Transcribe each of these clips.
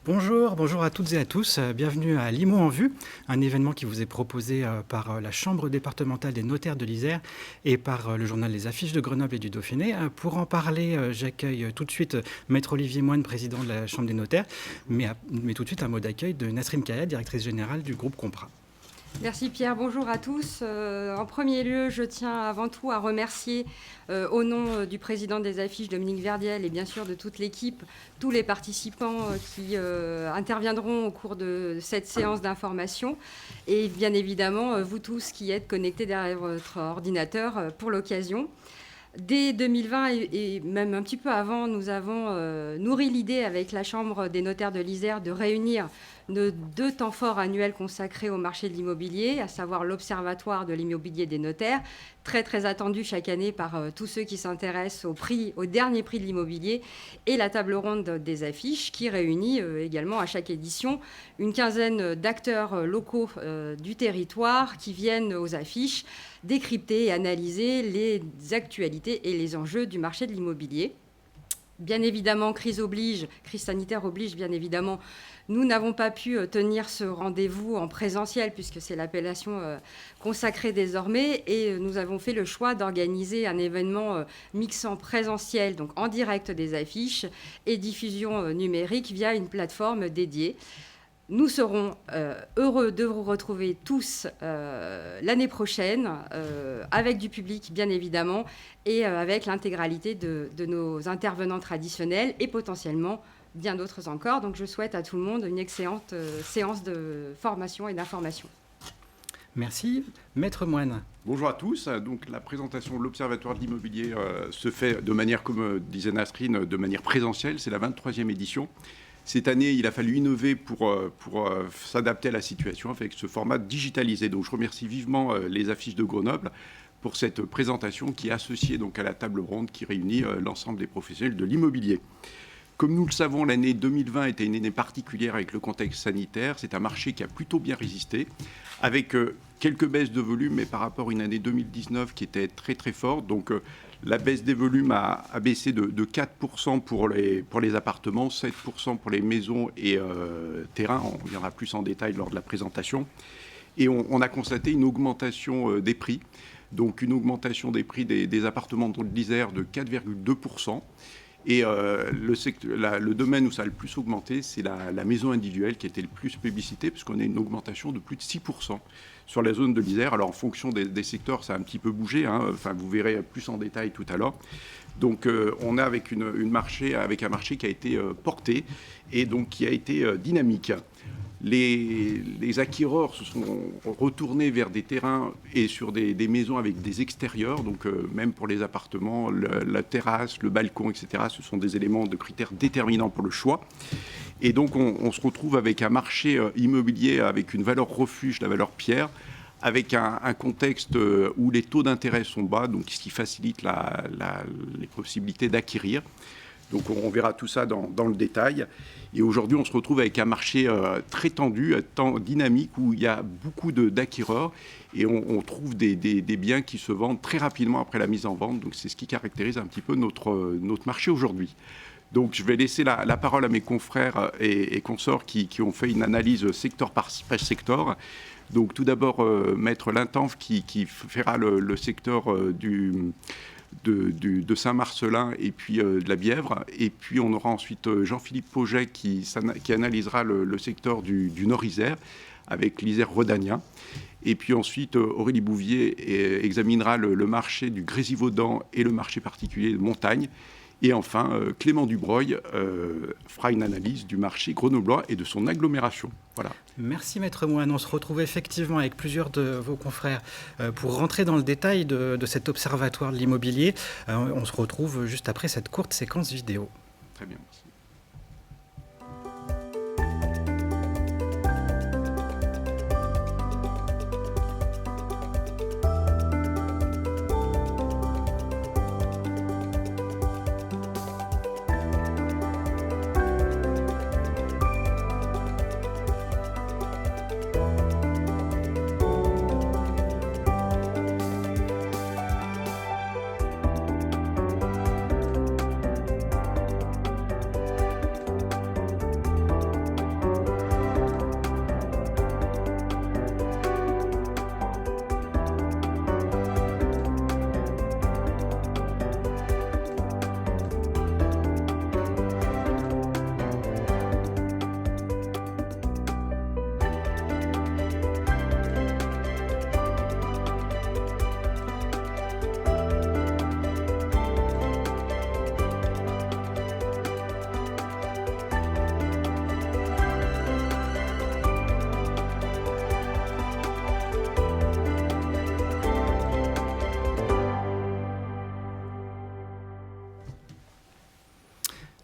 Bonjour à toutes et à tous. Bienvenue à Limo en Vue, un événement qui vous est proposé par la Chambre départementale des notaires de l'Isère et par le journal Les Affiches de Grenoble et du Dauphiné. Pour en parler, j'accueille tout de suite Maître Olivier Moine, président de la Chambre des notaires, mais tout de suite un mot d'accueil de Nasrine Kaya, directrice générale du groupe Compra. Merci Pierre, bonjour à tous. En premier lieu, je tiens avant tout à remercier au nom du président des Affiches, Dominique Verdiel, et bien sûr de toute l'équipe, tous les participants qui interviendront au cours de cette séance d'information. Et bien évidemment, vous tous qui êtes connectés derrière votre ordinateur pour l'occasion. Dès 2020 et même un petit peu avant, nous avons nourri l'idée avec la Chambre des notaires de l'Isère de réunir nos 2 temps forts annuels consacrés au marché de l'immobilier, à savoir l'Observatoire de l'immobilier des notaires, très attendu chaque année par tous ceux qui s'intéressent au dernier prix de l'immobilier, et la table ronde des affiches qui réunit également à chaque édition une quinzaine d'acteurs locaux du territoire qui viennent aux affiches décrypter et analyser les actualités et les enjeux du marché de l'immobilier. Bien évidemment, crise sanitaire oblige, bien évidemment, nous n'avons pas pu tenir ce rendez-vous en présentiel puisque c'est l'appellation consacrée désormais et nous avons fait le choix d'organiser un événement mixant présentiel, donc en direct des affiches et diffusion numérique via une plateforme dédiée. Nous serons heureux de vous retrouver tous l'année prochaine, avec du public bien évidemment, et avec l'intégralité de nos intervenants traditionnels et potentiellement bien d'autres encore. Donc je souhaite à tout le monde une excellente séance de formation et d'information. Merci. Maître Moine. Bonjour à tous. Donc, la présentation de l'Observatoire de l'immobilier se fait de manière, comme disait Nasrine, de manière présentielle. C'est la 23e édition. Cette année, il a fallu innover pour s'adapter à la situation avec ce format digitalisé. Donc, je remercie vivement les Affiches de Grenoble pour cette présentation qui est associée donc à la table ronde qui réunit l'ensemble des professionnels de l'immobilier. Comme nous le savons, l'année 2020 était une année particulière avec le contexte sanitaire. C'est un marché qui a plutôt bien résisté, avec quelques baisses de volume, mais par rapport à une année 2019 qui était très forte. Donc, la baisse des volumes a baissé de 4% pour les appartements, 7% pour les maisons et terrains. On viendra plus en détail lors de la présentation. Et on a constaté une augmentation des prix. Donc, une augmentation des prix des appartements de l'Isère de 4,2%. Et le domaine où ça a le plus augmenté, c'est la maison individuelle qui a été le plus publicité, puisqu'on a une augmentation de plus de 6% sur la zone de l'Isère. Alors en fonction des secteurs, ça a un petit peu bougé, hein. Enfin, vous verrez plus en détail tout à l'heure. Donc on est avec un marché qui a été porté et donc qui a été dynamique. Les acquéreurs se sont retournés vers des terrains et sur des maisons avec des extérieurs, donc même pour les appartements, la terrasse, le balcon, etc. Ce sont des éléments de critères déterminants pour le choix. Et donc on se retrouve avec un marché immobilier avec une valeur refuge, la valeur pierre, avec un contexte où les taux d'intérêt sont bas, donc ce qui facilite les possibilités d'acquérir. Donc on verra tout ça dans le détail. Et aujourd'hui, on se retrouve avec un marché très tendu, dynamique, où il y a beaucoup d'acquéreurs et on trouve des biens qui se vendent très rapidement après la mise en vente. Donc c'est ce qui caractérise un petit peu notre marché aujourd'hui. Donc je vais laisser la parole à mes confrères et consorts qui ont fait une analyse secteur par secteur. Donc tout d'abord, Maître Lintanf qui fera le secteur de Saint-Marcelin et puis de la Bièvre. Et puis on aura ensuite Jean-Philippe Pauget qui analysera le secteur du Nord-Isère avec l'Isère rhodanien. Et puis ensuite Aurélie Bouvier examinera le marché du Grésivaudan et le marché particulier de montagne. Et enfin, Clément Dubreuil fera une analyse du marché grenoblois et de son agglomération. Voilà. Merci Maître Moine. On se retrouve effectivement avec plusieurs de vos confrères pour rentrer dans le détail de cet observatoire de l'immobilier. On se retrouve juste après cette courte séquence vidéo. Très bien, merci.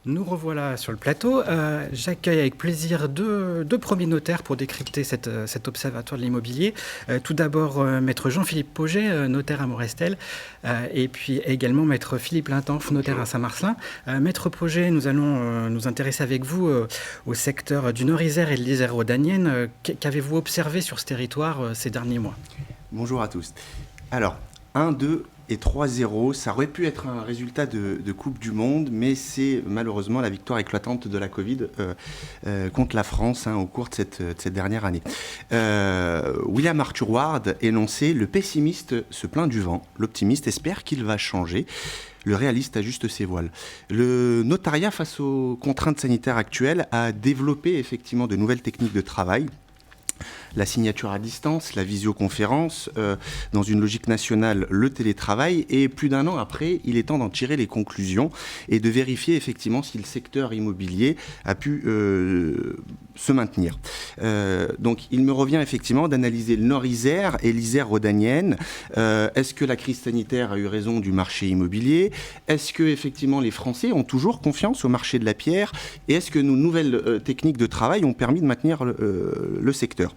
Nous revoilà sur le plateau. J'accueille avec plaisir deux premiers notaires pour décrypter cet observatoire de l'immobilier. Tout d'abord, maître Jean-Philippe Pauget, notaire à Morestel, et puis également maître Philippe Lintanff, notaire à Saint-Marcelin. Maître Pauget, nous allons nous intéresser avec vous au secteur du Nord-Isère et de l'Isère rhodanienne. Qu'avez-vous observé sur ce territoire ces derniers mois ? Bonjour à tous. Alors, 1, 2 et 3-0, ça aurait pu être un résultat de Coupe du Monde, mais c'est malheureusement la victoire éclatante de la Covid contre la France au cours de cette dernière année. William Arthur Ward énonçait « Le pessimiste se plaint du vent, l'optimiste espère qu'il va changer ». Le réaliste ajuste ses voiles. Le notariat, face aux contraintes sanitaires actuelles, a développé effectivement de nouvelles techniques de travail. La signature à distance, la visioconférence, dans une logique nationale, le télétravail. Et plus d'1 an après, il est temps d'en tirer les conclusions et de vérifier effectivement si le secteur immobilier a pu se maintenir. Donc il me revient effectivement d'analyser le Nord-Isère et l'Isère rhodanienne. Est-ce que la crise sanitaire a eu raison du marché immobilier ? Est-ce que effectivement les Français ont toujours confiance au marché de la pierre ? Et est-ce que nos nouvelles techniques de travail ont permis de maintenir le secteur ?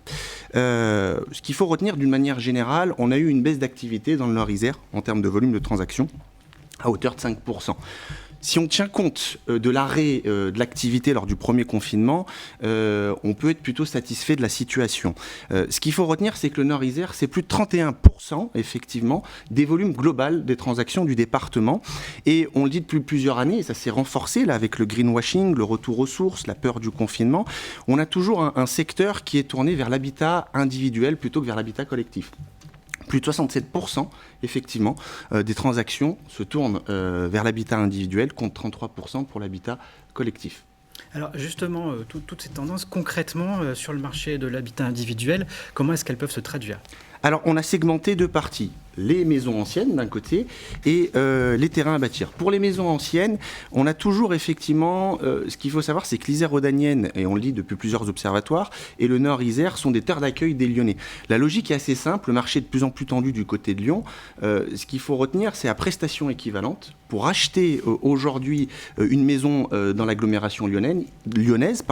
Ce qu'il faut retenir d'une manière générale, on a eu une baisse d'activité dans le Nord-Isère en termes de volume de transactions à hauteur de 5%. Si on tient compte de l'arrêt de l'activité lors du premier confinement, on peut être plutôt satisfait de la situation. Ce qu'il faut retenir, c'est que le Nord-Isère, c'est plus de 31% effectivement des volumes globaux des transactions du département. Et on le dit depuis plusieurs années, et ça s'est renforcé là avec le greenwashing, le retour aux sources, la peur du confinement. On a toujours un secteur qui est tourné vers l'habitat individuel plutôt que vers l'habitat collectif. Plus de 67% effectivement des transactions se tournent vers l'habitat individuel contre 33% pour l'habitat collectif. Alors justement, toutes ces tendances concrètement sur le marché de l'habitat individuel, comment est-ce qu'elles peuvent se traduire ? Alors, on a segmenté 2 parties. Les maisons anciennes d'un côté et les terrains à bâtir. Pour les maisons anciennes, on a toujours effectivement, ce qu'il faut savoir, c'est que l'Isère rhodanienne, et on le dit depuis plusieurs observatoires, et le Nord-Isère sont des terres d'accueil des Lyonnais. La logique est assez simple, le marché est de plus en plus tendu du côté de Lyon. Ce qu'il faut retenir, c'est à prestation équivalente. Pour acheter aujourd'hui une maison dans l'agglomération lyonnaise,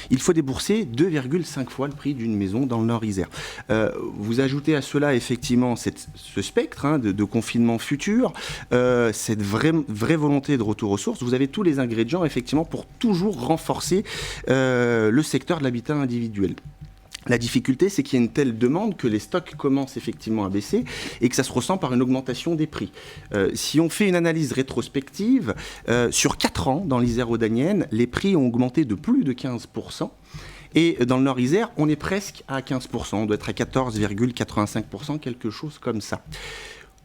il faut débourser 2,5 fois le prix d'une maison dans le Nord-Isère. Vous ajoutez à cela effectivement ce spectre de confinement futur, cette vraie volonté de retour aux sources. Vous avez tous les ingrédients effectivement pour toujours renforcer le secteur de l'habitat individuel. La difficulté, c'est qu'il y a une telle demande que les stocks commencent effectivement à baisser et que ça se ressent par une augmentation des prix. Si on fait une analyse rétrospective, sur 4 ans, dans l'Isère rhodanienne, les prix ont augmenté de plus de 15%. Et dans le Nord-Isère, on est presque à 15%, on doit être à 14,85%, quelque chose comme ça.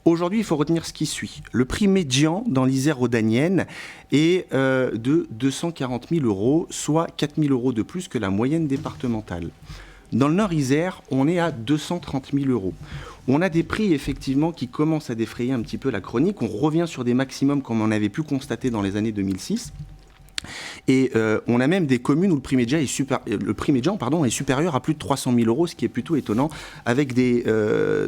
Aujourd'hui, il faut retenir ce qui suit. Le prix médian dans l'Isère rhodanienne est de 240 000 €, soit 4 000 € de plus que la moyenne départementale. Dans le Nord-Isère, on est à 230 000 €. On a des prix effectivement qui commencent à défrayer un petit peu la chronique. On revient sur des maximums comme on avait pu constater dans les années 2006. Et on a même des communes où le prix médian est supérieur à plus de 300 000 €, ce qui est plutôt étonnant, avec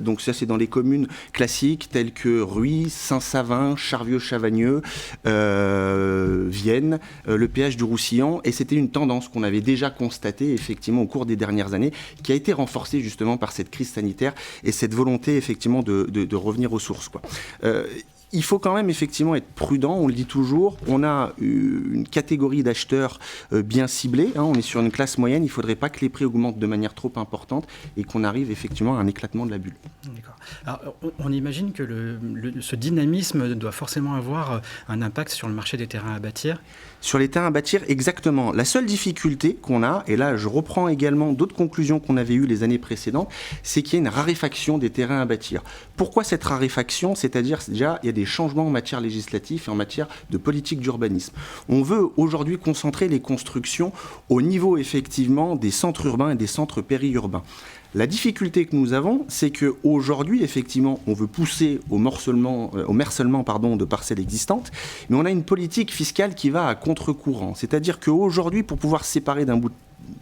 donc ça c'est dans les communes classiques telles que Ruy, Saint-Savin, Charvieux-Chavagneux, Vienne, le péage du Roussillon, et c'était une tendance qu'on avait déjà constatée effectivement au cours des dernières années, qui a été renforcée justement par cette crise sanitaire et cette volonté effectivement de revenir aux sources, quoi. Il faut quand même effectivement être prudent, on le dit toujours, on a une catégorie d'acheteurs bien ciblée, on est sur une classe moyenne, il ne faudrait pas que les prix augmentent de manière trop importante et qu'on arrive effectivement à un éclatement de la bulle. D'accord. Alors, on imagine que ce dynamisme doit forcément avoir un impact sur le marché des terrains à bâtir. Sur les terrains à bâtir, exactement. La seule difficulté qu'on a, et là je reprends également d'autres conclusions qu'on avait eues les années précédentes, c'est qu'il y a une raréfaction des terrains à bâtir. Pourquoi cette raréfaction ? C'est-à-dire déjà, il y a des changements en matière législative et en matière de politique d'urbanisme. On veut aujourd'hui concentrer les constructions au niveau effectivement des centres urbains et des centres périurbains. La difficulté que nous avons, c'est qu'aujourd'hui, effectivement, on veut pousser au morcellement de parcelles existantes, mais on a une politique fiscale qui va à contre-courant. C'est-à-dire qu'aujourd'hui, pour pouvoir se séparer d'un bout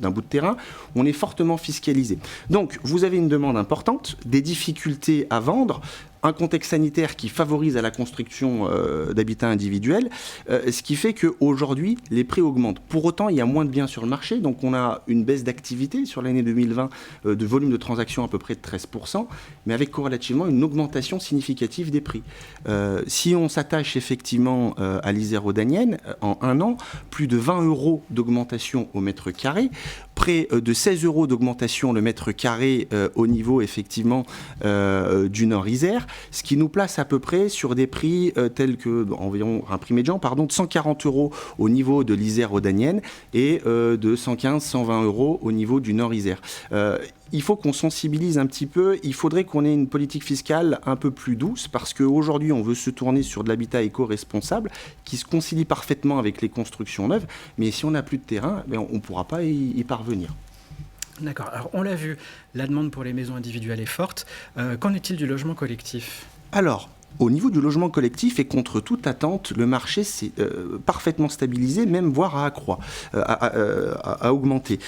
de terrain, on est fortement fiscalisé. Donc, vous avez une demande importante, des difficultés à vendre. un contexte sanitaire qui favorise à la construction d'habitats individuels, ce qui fait qu'aujourd'hui, les prix augmentent. Pour autant, il y a moins de biens sur le marché, donc on a une baisse d'activité sur l'année 2020 de volume de transactions à peu près de 13%, mais avec corrélativement une augmentation significative des prix. Si on s'attache effectivement à l'Isère rhodanienne, en un an, plus de 20 € d'augmentation au mètre carré, près de 16 € d'augmentation le mètre carré au niveau effectivement du Nord-Isère, ce qui nous place à peu près sur des prix tels que, environ un prix médian, de 140 € au niveau de l'Isère rhodanienne et de 115-120 € au niveau du Nord-Isère. Il faut qu'on sensibilise un petit peu, il faudrait qu'on ait une politique fiscale un peu plus douce, parce qu'aujourd'hui on veut se tourner sur de l'habitat éco-responsable qui se concilie parfaitement avec les constructions neuves, mais si on n'a plus de terrain, on ne pourra pas y parvenir. D'accord, alors on l'a vu, la demande pour les maisons individuelles est forte. Qu'en est-il du logement collectif ? Alors, au niveau du logement collectif et contre toute attente, le marché s'est parfaitement stabilisé, même voire à augmenter.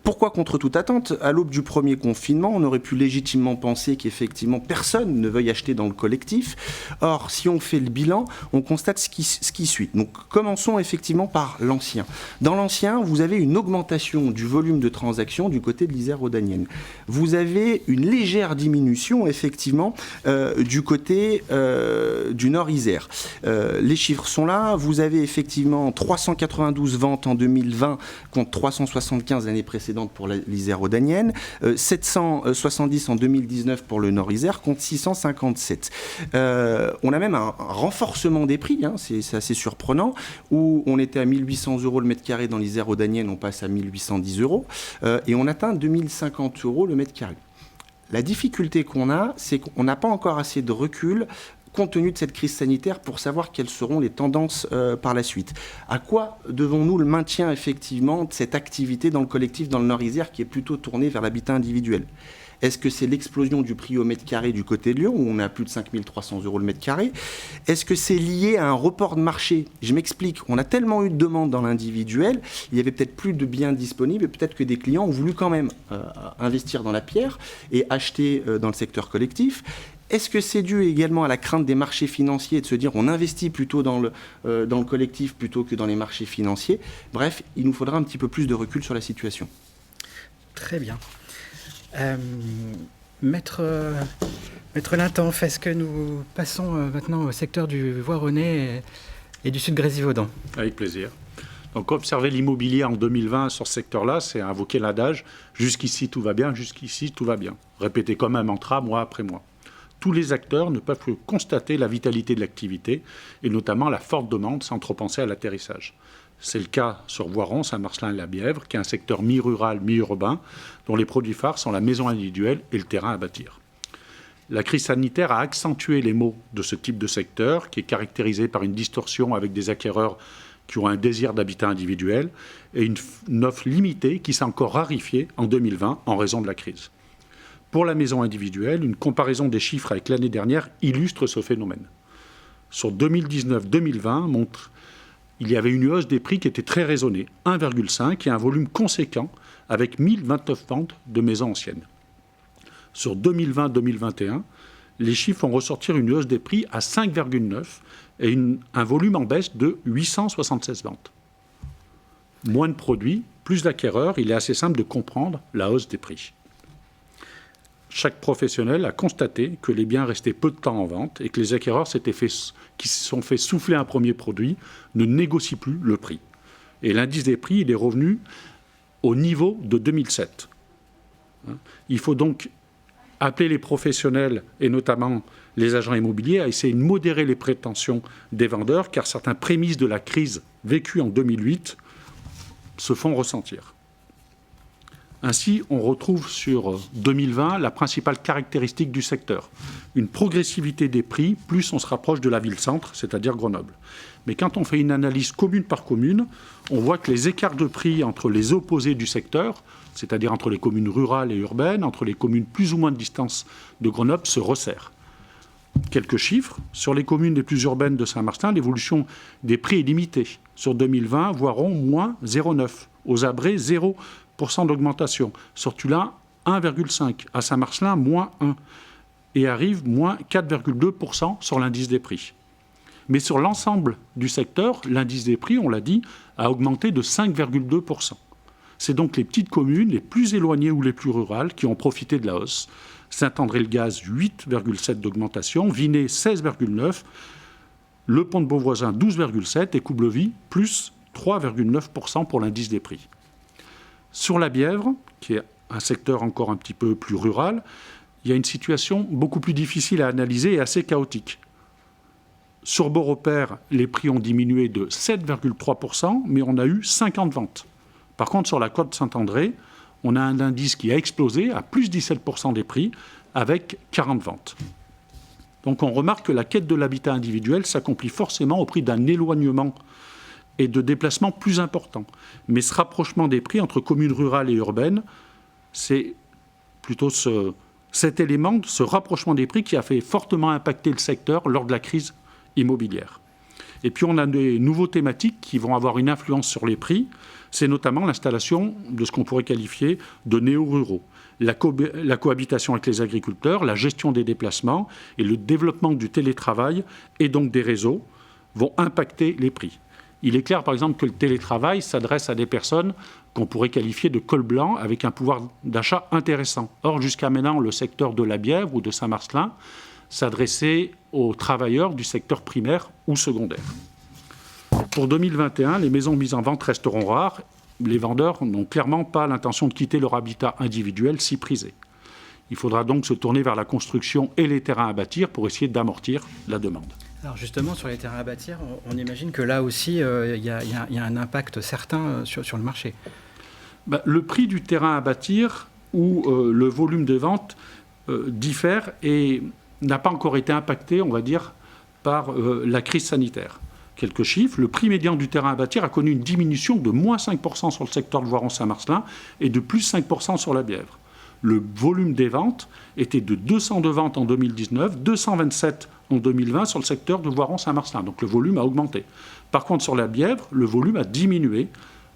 Pourquoi contre toute attente ? À l'aube du premier confinement, on aurait pu légitimement penser qu'effectivement personne ne veuille acheter dans le collectif. Or, si on fait le bilan, on constate ce qui suit. Donc, commençons effectivement par l'ancien. Dans l'ancien, vous avez une augmentation du volume de transactions du côté de l'Isère rhodanienne. Vous avez une légère diminution effectivement du côté du Nord-Isère. Les chiffres sont là. Vous avez effectivement 392 ventes en 2020 contre 375 l'année précédente pour l'Isère rhodanienne, 770 en 2019 pour le Nord-Isère contre 657. On a même un renforcement des prix, c'est assez surprenant, où on était à 1800 € le mètre carré dans l'Isère rhodanienne, on passe à 1810 € et on atteint 2050 € le mètre carré. La difficulté qu'on a, c'est qu'on n'a pas encore assez de recul compte tenu de cette crise sanitaire pour savoir quelles seront les tendances par la suite. À quoi devons-nous le maintien effectivement de cette activité dans le collectif dans le Nord-Isère qui est plutôt tournée vers l'habitat individuel ? Est-ce que c'est l'explosion du prix au mètre carré du côté de Lyon, où on a plus de 5 300 € le mètre carré ? Est-ce que c'est lié à un report de marché ? Je m'explique, on a tellement eu de demandes dans l'individuel, il y avait peut-être plus de biens disponibles, et peut-être que des clients ont voulu quand même investir dans la pierre et acheter dans le secteur collectif. Est-ce que c'est dû également à la crainte des marchés financiers, de se dire on investit plutôt dans le collectif plutôt que dans les marchés financiers ? Bref, il nous faudra un petit peu plus de recul sur la situation. Très bien. Maître Lintanff, est-ce que nous passons maintenant au secteur du Voironnais et du Sud Grésivaudan ? Avec plaisir. Donc observer l'immobilier en 2020 sur ce secteur-là, c'est invoquer l'adage « jusqu'ici tout va bien, jusqu'ici tout va bien ». Répéter comme un mantra mois après mois. Tous les acteurs ne peuvent que constater la vitalité de l'activité et notamment la forte demande sans trop penser à l'atterrissage. C'est le cas sur Voiron, Saint-Marcellin et la Bièvre, qui est un secteur mi-rural, mi-urbain, dont les produits phares sont la maison individuelle et le terrain à bâtir. La crise sanitaire a accentué les maux de ce type de secteur, qui est caractérisé par une distorsion avec des acquéreurs qui ont un désir d'habitat individuel et une offre limitée qui s'est encore rarifiée en 2020 en raison de la crise. Pour la maison individuelle, une comparaison des chiffres avec l'année dernière illustre ce phénomène. Sur 2019-2020, montre il y avait une hausse des prix qui était très raisonnée, 1,5 et un volume conséquent avec 1029 ventes de maisons anciennes. Sur 2020-2021, les chiffres font ressortir une hausse des prix à 5,9 et un volume en baisse de 876 ventes. Moins de produits, plus d'acquéreurs, il est assez simple de comprendre la hausse des prix. Chaque professionnel a constaté que les biens restaient peu de temps en vente et que les acquéreurs qui se sont fait souffler un premier produit ne négocient plus le prix. Et l'indice des prix, il est revenu au niveau de 2007. Il faut donc appeler les professionnels et notamment les agents immobiliers à essayer de modérer les prétentions des vendeurs car certains prémices de la crise vécue en 2008 se font ressentir. Ainsi, on retrouve sur 2020 la principale caractéristique du secteur. Une progressivité des prix, plus on se rapproche de la ville-centre, c'est-à-dire Grenoble. Mais quand on fait une analyse commune par commune, on voit que les écarts de prix entre les opposés du secteur, c'est-à-dire entre les communes rurales et urbaines, entre les communes plus ou moins de distance de Grenoble, se resserrent. Quelques chiffres. Sur les communes les plus urbaines de Saint-Martin, l'évolution des prix est limitée. Sur 2020, Voiron, moins 0,9. Aux Abrets, 0% d'augmentation. Sur Tulin, 1,5. À Saint-Marcellin, moins 1. et arrive moins 4,2% sur l'indice des prix. Mais sur l'ensemble du secteur, l'indice des prix, on l'a dit, a augmenté de 5,2%. C'est donc les petites communes les plus éloignées ou les plus rurales qui ont profité de la hausse. Saint-André-le-Gaz, 8,7 d'augmentation, Vinay, 16,9, Le Pont de Beauvoisin, 12,7 et Coublevis, plus 3,9% pour l'indice des prix. Sur la Bièvre, qui est un secteur encore un petit peu plus rural, il y a une situation beaucoup plus difficile à analyser et assez chaotique. Sur Beaurepaire, les prix ont diminué de 7,3%, mais on a eu 50 ventes. Par contre, sur la côte Saint-André, on a un indice qui a explosé à plus 17% des prix, avec 40 ventes. Donc on remarque que la quête de l'habitat individuel s'accomplit forcément au prix d'un éloignement et de déplacements plus importants. Mais ce rapprochement des prix entre communes rurales et urbaines, c'est plutôt cet élément, ce rapprochement des prix qui a fait fortement impacter le secteur lors de la crise immobilière. Et puis on a des nouveaux thématiques qui vont avoir une influence sur les prix. C'est notamment l'installation de ce qu'on pourrait qualifier de néo-ruraux. La cohabitation avec les agriculteurs, la gestion des déplacements et le développement du télétravail et donc des réseaux vont impacter les prix. Il est clair, par exemple, que le télétravail s'adresse à des personnes qu'on pourrait qualifier de col blanc avec un pouvoir d'achat intéressant. Or, jusqu'à maintenant, le secteur de la Bièvre ou de Saint-Marcellin s'adressait aux travailleurs du secteur primaire ou secondaire. Pour 2021, les maisons mises en vente resteront rares. Les vendeurs n'ont clairement pas l'intention de quitter leur habitat individuel si prisé. Il faudra donc se tourner vers la construction et les terrains à bâtir pour essayer d'amortir la demande. Alors justement, sur les terrains à bâtir, on imagine que là aussi, il y a un impact certain sur le marché. Le prix du terrain à bâtir ou le volume de vente diffère et n'a pas encore été impacté, on va dire, par la crise sanitaire. Quelques chiffres, le prix médian du terrain à bâtir a connu une diminution de moins 5% sur le secteur de Voiron-Saint-Marcellin et de plus 5% sur la Bièvre. Le volume des ventes était de 202 ventes en 2019, 227 en 2020 sur le secteur de Voiron-Saint-Marcellin. Donc le volume a augmenté. Par contre, sur la Bièvre, le volume a diminué.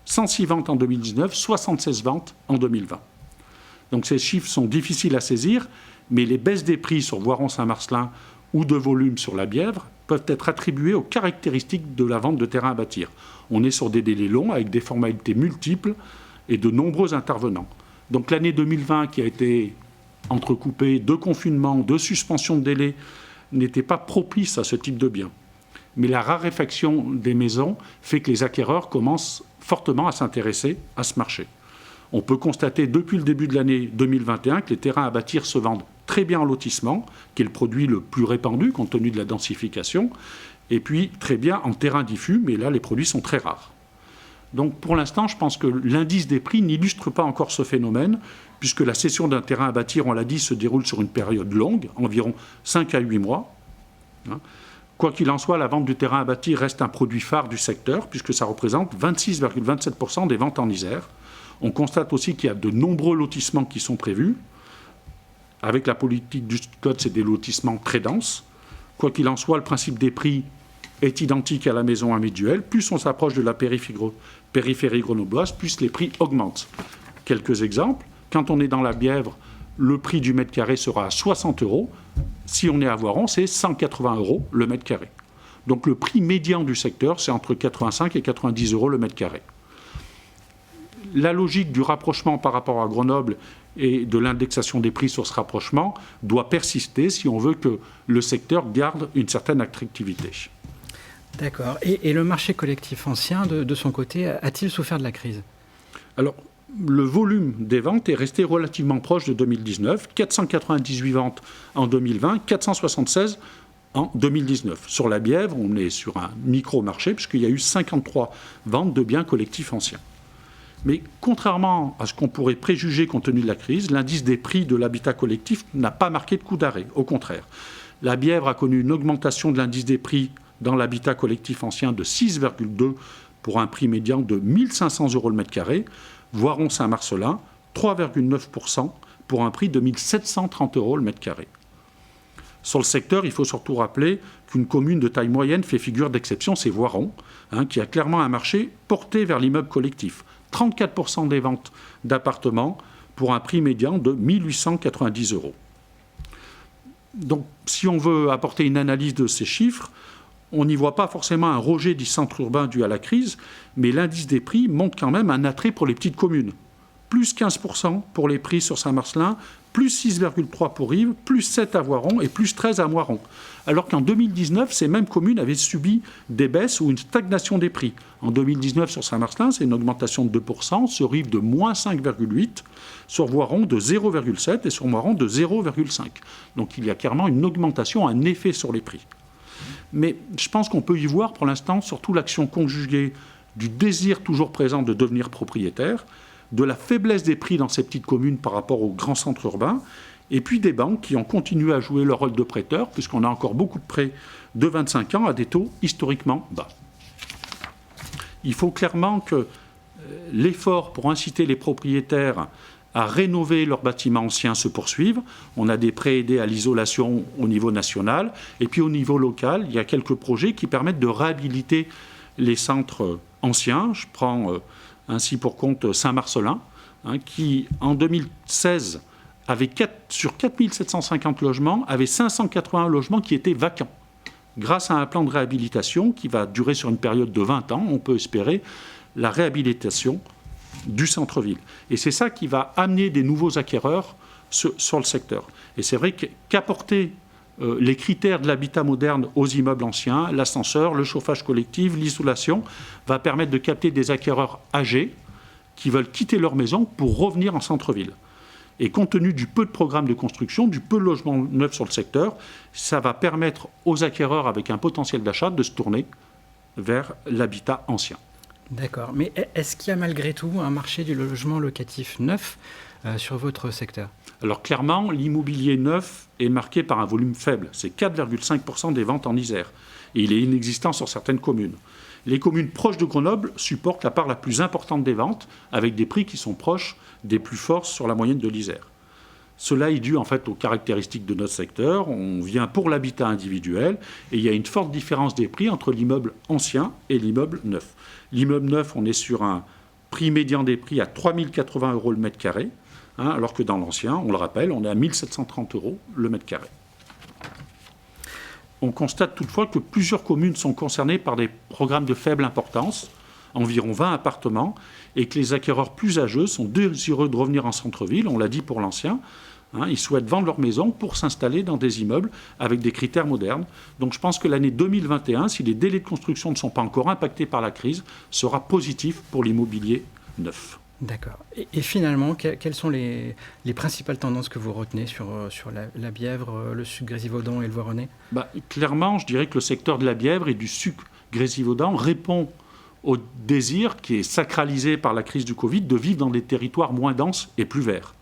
106 ventes en 2019, 76 ventes en 2020. Donc ces chiffres sont difficiles à saisir, mais les baisses des prix sur Voiron-Saint-Marcellin ou de volume sur la Bièvre peuvent être attribuées aux caractéristiques de la vente de terrain à bâtir. On est sur des délais longs avec des formalités multiples et de nombreux intervenants. Donc l'année 2020 qui a été entrecoupée de confinement, de suspension de délai, n'était pas propice à ce type de bien. Mais la raréfaction des maisons fait que les acquéreurs commencent fortement à s'intéresser à ce marché. On peut constater depuis le début de l'année 2021 que les terrains à bâtir se vendent très bien en lotissement, qui est le produit le plus répandu compte tenu de la densification, et puis très bien en terrain diffus, mais là les produits sont très rares. Donc pour l'instant, je pense que l'indice des prix n'illustre pas encore ce phénomène, puisque la cession d'un terrain à bâtir, on l'a dit, se déroule sur une période longue, environ 5 à 8 mois. Quoi qu'il en soit, la vente du terrain à bâtir reste un produit phare du secteur, puisque ça représente 26,27% des ventes en Isère. On constate aussi qu'il y a de nombreux lotissements qui sont prévus. Avec la politique du code, c'est des lotissements très denses. Quoi qu'il en soit, le principe des prix est identique à la maison individuelle. Plus on s'approche de la périphérie grenobloise, plus les prix augmentent. Quelques exemples. Quand on est dans la Bièvre, le prix du mètre carré sera à 60 €. Si on est à Voiron, c'est 180 € le mètre carré. Donc le prix médian du secteur, c'est entre 85 et 90 € le mètre carré. La logique du rapprochement par rapport à Grenoble et de l'indexation des prix sur ce rapprochement doit persister si on veut que le secteur garde une certaine attractivité. D'accord. Et le marché collectif ancien, de son côté, a-t-il souffert de la crise ? Alors, le volume des ventes est resté relativement proche de 2019. 498 ventes en 2020, 476 en 2019. Sur la Bièvre, on est sur un micro-marché puisqu'il y a eu 53 ventes de biens collectifs anciens. Mais contrairement à ce qu'on pourrait préjuger compte tenu de la crise, l'indice des prix de l'habitat collectif n'a pas marqué de coup d'arrêt. Au contraire, la Bièvre a connu une augmentation de l'indice des prix dans l'habitat collectif ancien de 6,2 pour un prix médian de 1 500 € le mètre carré. Voiron-Saint-Marcellin, 3,9% pour un prix de 1 730 € le mètre carré. Sur le secteur, il faut surtout rappeler qu'une commune de taille moyenne fait figure d'exception, c'est Voiron, qui a clairement un marché porté vers l'immeuble collectif. 34% des ventes d'appartements pour un prix médian de 1 890 €. Donc, si on veut apporter une analyse de ces chiffres, on n'y voit pas forcément un rejet du centre urbain dû à la crise, mais l'indice des prix montre quand même un attrait pour les petites communes. Plus 15% pour les prix sur Saint-Marcellin, plus 6,3% pour Yves, plus 7% à Voiron et plus 13% à Moiron. Alors qu'en 2019, ces mêmes communes avaient subi des baisses ou une stagnation des prix. En 2019, sur Saint-Marcellin, c'est une augmentation de 2%, sur Yves de moins 5,8%, sur Voiron de 0,7% et sur Moiron de 0,5%. Donc il y a clairement une augmentation, un effet sur les prix. Mais je pense qu'on peut y voir pour l'instant surtout l'action conjuguée du désir toujours présent de devenir propriétaire, de la faiblesse des prix dans ces petites communes par rapport aux grands centres urbains, et puis des banques qui ont continué à jouer leur rôle de prêteur, puisqu'on a encore beaucoup de prêts de 25 ans à des taux historiquement bas. Il faut clairement que l'effort pour inciter les propriétaires à rénover leurs bâtiments anciens se poursuive. On a des prêts aidés à l'isolation au niveau national, et puis au niveau local, il y a quelques projets qui permettent de réhabiliter les centres anciens. Je prends ainsi pour compte Saint-Marcellin, qui en 2016 avait sur 4750 logements, avait 581 logements qui étaient vacants. Grâce à un plan de réhabilitation qui va durer sur une période de 20 ans, on peut espérer la réhabilitation du centre-ville. Et c'est ça qui va amener des nouveaux acquéreurs sur le secteur. Et c'est vrai qu'apporter les critères de l'habitat moderne aux immeubles anciens, l'ascenseur, le chauffage collectif, l'isolation, va permettre de capter des acquéreurs âgés qui veulent quitter leur maison pour revenir en centre-ville. Et compte tenu du peu de programmes de construction, du peu de logements neufs sur le secteur, ça va permettre aux acquéreurs avec un potentiel d'achat de se tourner vers l'habitat ancien. D'accord. Mais est-ce qu'il y a malgré tout un marché du logement locatif neuf sur votre secteur ? Alors clairement, l'immobilier neuf est marqué par un volume faible. C'est 4,5% des ventes en Isère. Et il est inexistant sur certaines communes. Les communes proches de Grenoble supportent la part la plus importante des ventes, avec des prix qui sont proches des plus forts sur la moyenne de l'Isère. Cela est dû en fait aux caractéristiques de notre secteur. On vient pour l'habitat individuel et il y a une forte différence des prix entre l'immeuble ancien et l'immeuble neuf. L'immeuble neuf, on est sur un prix médian des prix à 3 080 € le mètre carré, alors que dans l'ancien, on le rappelle, on est à 1 730 € le mètre carré. On constate toutefois que plusieurs communes sont concernées par des programmes de faible importance, environ 20 appartements, et que les acquéreurs plus âgés sont désireux de revenir en centre-ville, on l'a dit pour l'ancien. Ils souhaitent vendre leur maison pour s'installer dans des immeubles avec des critères modernes. Donc je pense que l'année 2021, si les délais de construction ne sont pas encore impactés par la crise, sera positif pour l'immobilier neuf. D'accord. Et finalement, quelles sont les principales tendances que vous retenez sur la Bièvre, le suc Grésivaudan et le Voironnais ? Clairement, je dirais que le secteur de la Bièvre et du suc Grésivaudan répond au désir qui est sacralisé par la crise du Covid de vivre dans des territoires moins denses et plus verts.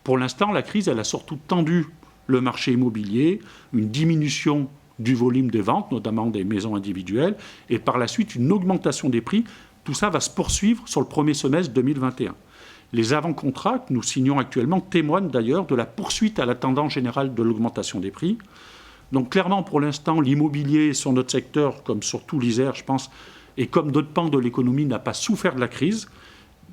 Pour l'instant, la crise, elle a surtout tendu le marché immobilier, une diminution du volume des ventes, notamment des maisons individuelles, et par la suite une augmentation des prix. Tout ça va se poursuivre sur le premier semestre 2021. Les avant-contrats que nous signons actuellement témoignent d'ailleurs de la poursuite à la tendance générale de l'augmentation des prix. Donc clairement, pour l'instant, l'immobilier sur notre secteur, comme sur tout l'Isère, je pense, et comme d'autres pans de l'économie, n'a pas souffert de la crise,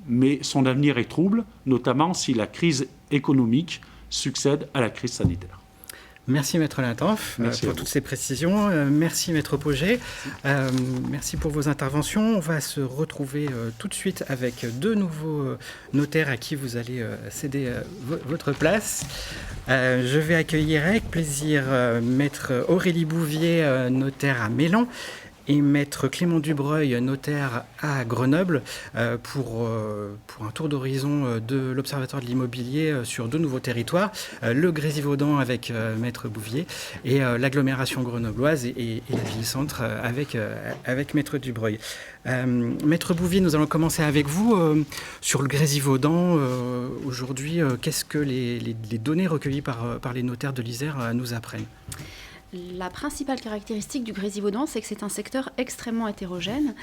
mais son avenir est trouble, notamment si la crise économique succède à la crise sanitaire. Merci Maître Lintanff pour toutes ces précisions. Merci Maître Pauget. Merci pour vos interventions. On va se retrouver tout de suite avec deux nouveaux notaires à qui vous allez céder votre place. Je vais accueillir avec plaisir Maître Aurélie Bouvier, notaire à Mélan, et Maître Clément Dubreuil, notaire à Grenoble, pour un tour d'horizon de l'Observatoire de l'immobilier sur deux nouveaux territoires, le Grésivaudan avec Maître Bouvier et l'agglomération grenobloise et la ville-centre avec Maître Dubreuil. Maître Bouvier, nous allons commencer avec vous. Sur le Grésivaudan, aujourd'hui, qu'est-ce que les données recueillies par les notaires de l'Isère nous apprennent ? La principale caractéristique du Grésivaudan, c'est que c'est un secteur extrêmement hétérogène.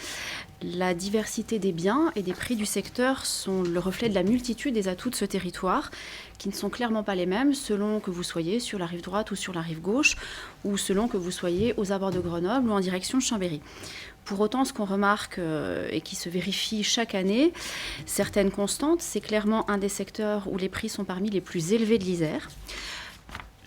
La diversité des biens et des prix du secteur sont le reflet de la multitude des atouts de ce territoire, qui ne sont clairement pas les mêmes selon que vous soyez sur la rive droite ou sur la rive gauche, ou selon que vous soyez aux abords de Grenoble ou en direction de Chambéry. Pour autant, ce qu'on remarque et qui se vérifie chaque année, certaines constantes, c'est clairement un des secteurs où les prix sont parmi les plus élevés de l'Isère.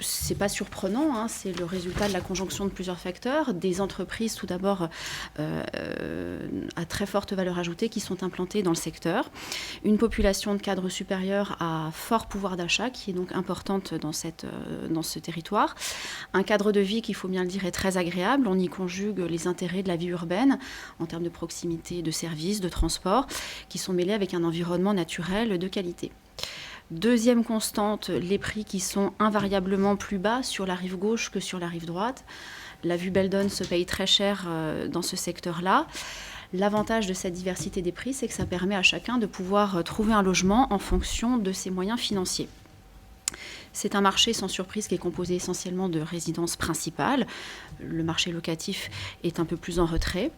c'est pas surprenant, hein, c'est le résultat de la conjonction de plusieurs facteurs. Des entreprises, tout d'abord, à très forte valeur ajoutée qui sont implantées dans le secteur. Une population de cadres supérieurs à fort pouvoir d'achat qui est donc importante dans ce territoire. Un cadre de vie qui, il faut bien le dire, est très agréable. On y conjugue les intérêts de la vie urbaine en termes de proximité, de services, de transport, qui sont mêlés avec un environnement naturel de qualité. Deuxième constante, les prix qui sont invariablement plus bas sur la rive gauche que sur la rive droite. La vue Beldon se paye très cher dans ce secteur-là. L'avantage de cette diversité des prix, c'est que ça permet à chacun de pouvoir trouver un logement en fonction de ses moyens financiers. C'est un marché sans surprise qui est composé essentiellement de résidences principales. Le marché locatif est un peu plus en retrait.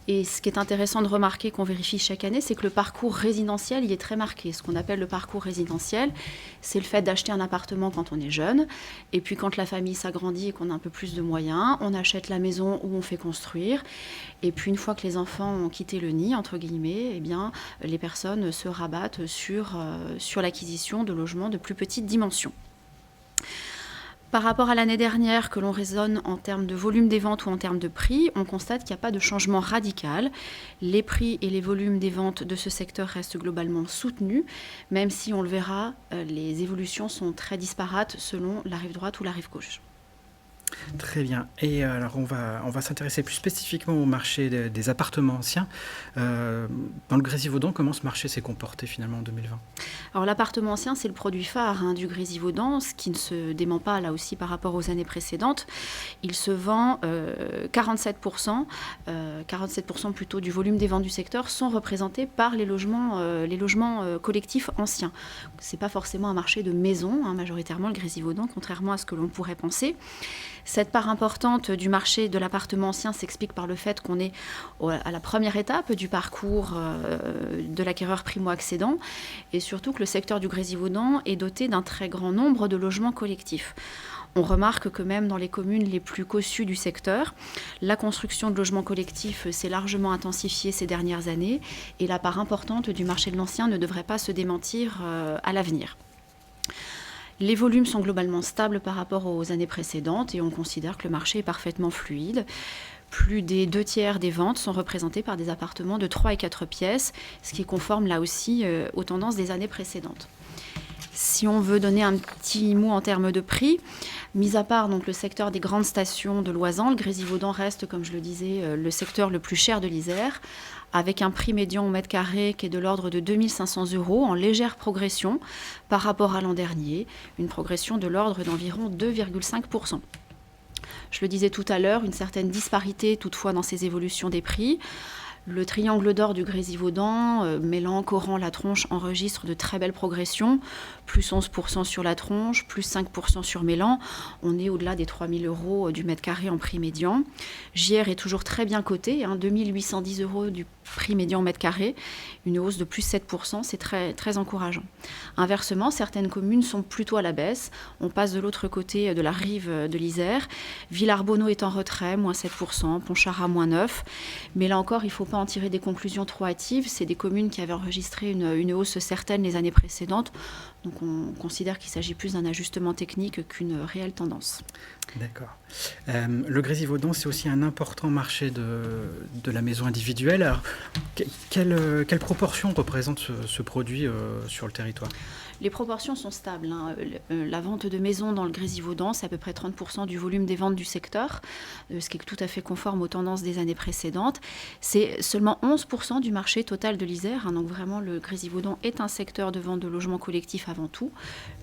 Et ce qui est intéressant de remarquer, qu'on vérifie chaque année, c'est que le parcours résidentiel y est très marqué. Ce qu'on appelle le parcours résidentiel, c'est le fait d'acheter un appartement quand on est jeune. Et puis quand la famille s'agrandit et qu'on a un peu plus de moyens, on achète la maison où on fait construire. Et puis une fois que les enfants ont quitté le nid, entre guillemets, eh bien, les personnes se rabattent sur l'acquisition de logements de plus petite dimension. Par rapport à l'année dernière, que l'on raisonne en termes de volume des ventes ou en termes de prix, on constate qu'il n'y a pas de changement radical. Les prix et les volumes des ventes de ce secteur restent globalement soutenus, même si, on le verra, les évolutions sont très disparates selon la rive droite ou la rive gauche. Très bien. Et alors, on va s'intéresser plus spécifiquement au marché des appartements anciens. Dans le Grésivaudan, comment ce marché s'est comporté finalement en 2020 ? Alors, l'appartement ancien, c'est le produit phare du Grésivaudan, ce qui ne se dément pas là aussi par rapport aux années précédentes. Il se vend 47%, 47% plutôt du volume des ventes du secteur sont représentés par les logements collectifs anciens. Ce n'est pas forcément un marché de maison, majoritairement le Grésivaudan, contrairement à ce que l'on pourrait penser. Cette part importante du marché de l'appartement ancien s'explique par le fait qu'on est à la première étape du parcours de l'acquéreur primo-accédant et surtout que le secteur du Grésivaudan est doté d'un très grand nombre de logements collectifs. On remarque que même dans les communes les plus cossues du secteur, la construction de logements collectifs s'est largement intensifiée ces dernières années et la part importante du marché de l'ancien ne devrait pas se démentir à l'avenir. Les volumes sont globalement stables par rapport aux années précédentes et on considère que le marché est parfaitement fluide. Plus des 2/3 des ventes sont représentés par des appartements de 3 et 4 pièces, ce qui est conforme là aussi aux tendances des années précédentes. Si on veut donner un petit mot en termes de prix, mis à part donc, le secteur des grandes stations de Loisan, le Grésivaudan reste, comme je le disais, le secteur le plus cher de l'Isère, avec un prix médian au mètre carré qui est de l'ordre de 2 500 € en légère progression par rapport à l'an dernier, une progression de l'ordre d'environ 2,5%. Je le disais tout à l'heure, une certaine disparité toutefois dans ces évolutions des prix. Le triangle d'or du Grésivaudan, Mélan, Coran, La Tronche, enregistre de très belles progressions, plus 11% sur La Tronche, plus 5% sur Mélan. On est au-delà des 3 000 € du mètre carré en prix médian. Gières est toujours très bien coté, 2 810 € du prix médian au mètre carré, une hausse de plus 7%, c'est très, très encourageant. Inversement, certaines communes sont plutôt à la baisse. On passe de l'autre côté de la rive de l'Isère. Villarbonneau est en retrait, moins 7%, Pontcharrat, moins 9%. Mais là encore, il ne faut pas en tirer des conclusions trop hâtives. C'est des communes qui avaient enregistré une hausse certaine les années précédentes. Donc on considère qu'il s'agit plus d'un ajustement technique qu'une réelle tendance. D'accord. Le Grésivaudan, c'est aussi un important marché de la maison individuelle. Alors, quelle proportion représente ce produit sur le territoire ? Les proportions sont stables. La vente de maisons dans le Grésivaudan, c'est à peu près 30% du volume des ventes du secteur, ce qui est tout à fait conforme aux tendances des années précédentes. C'est seulement 11% du marché total de l'Isère. Donc vraiment, le Grésivaudan est un secteur de vente de logements collectifs avant tout.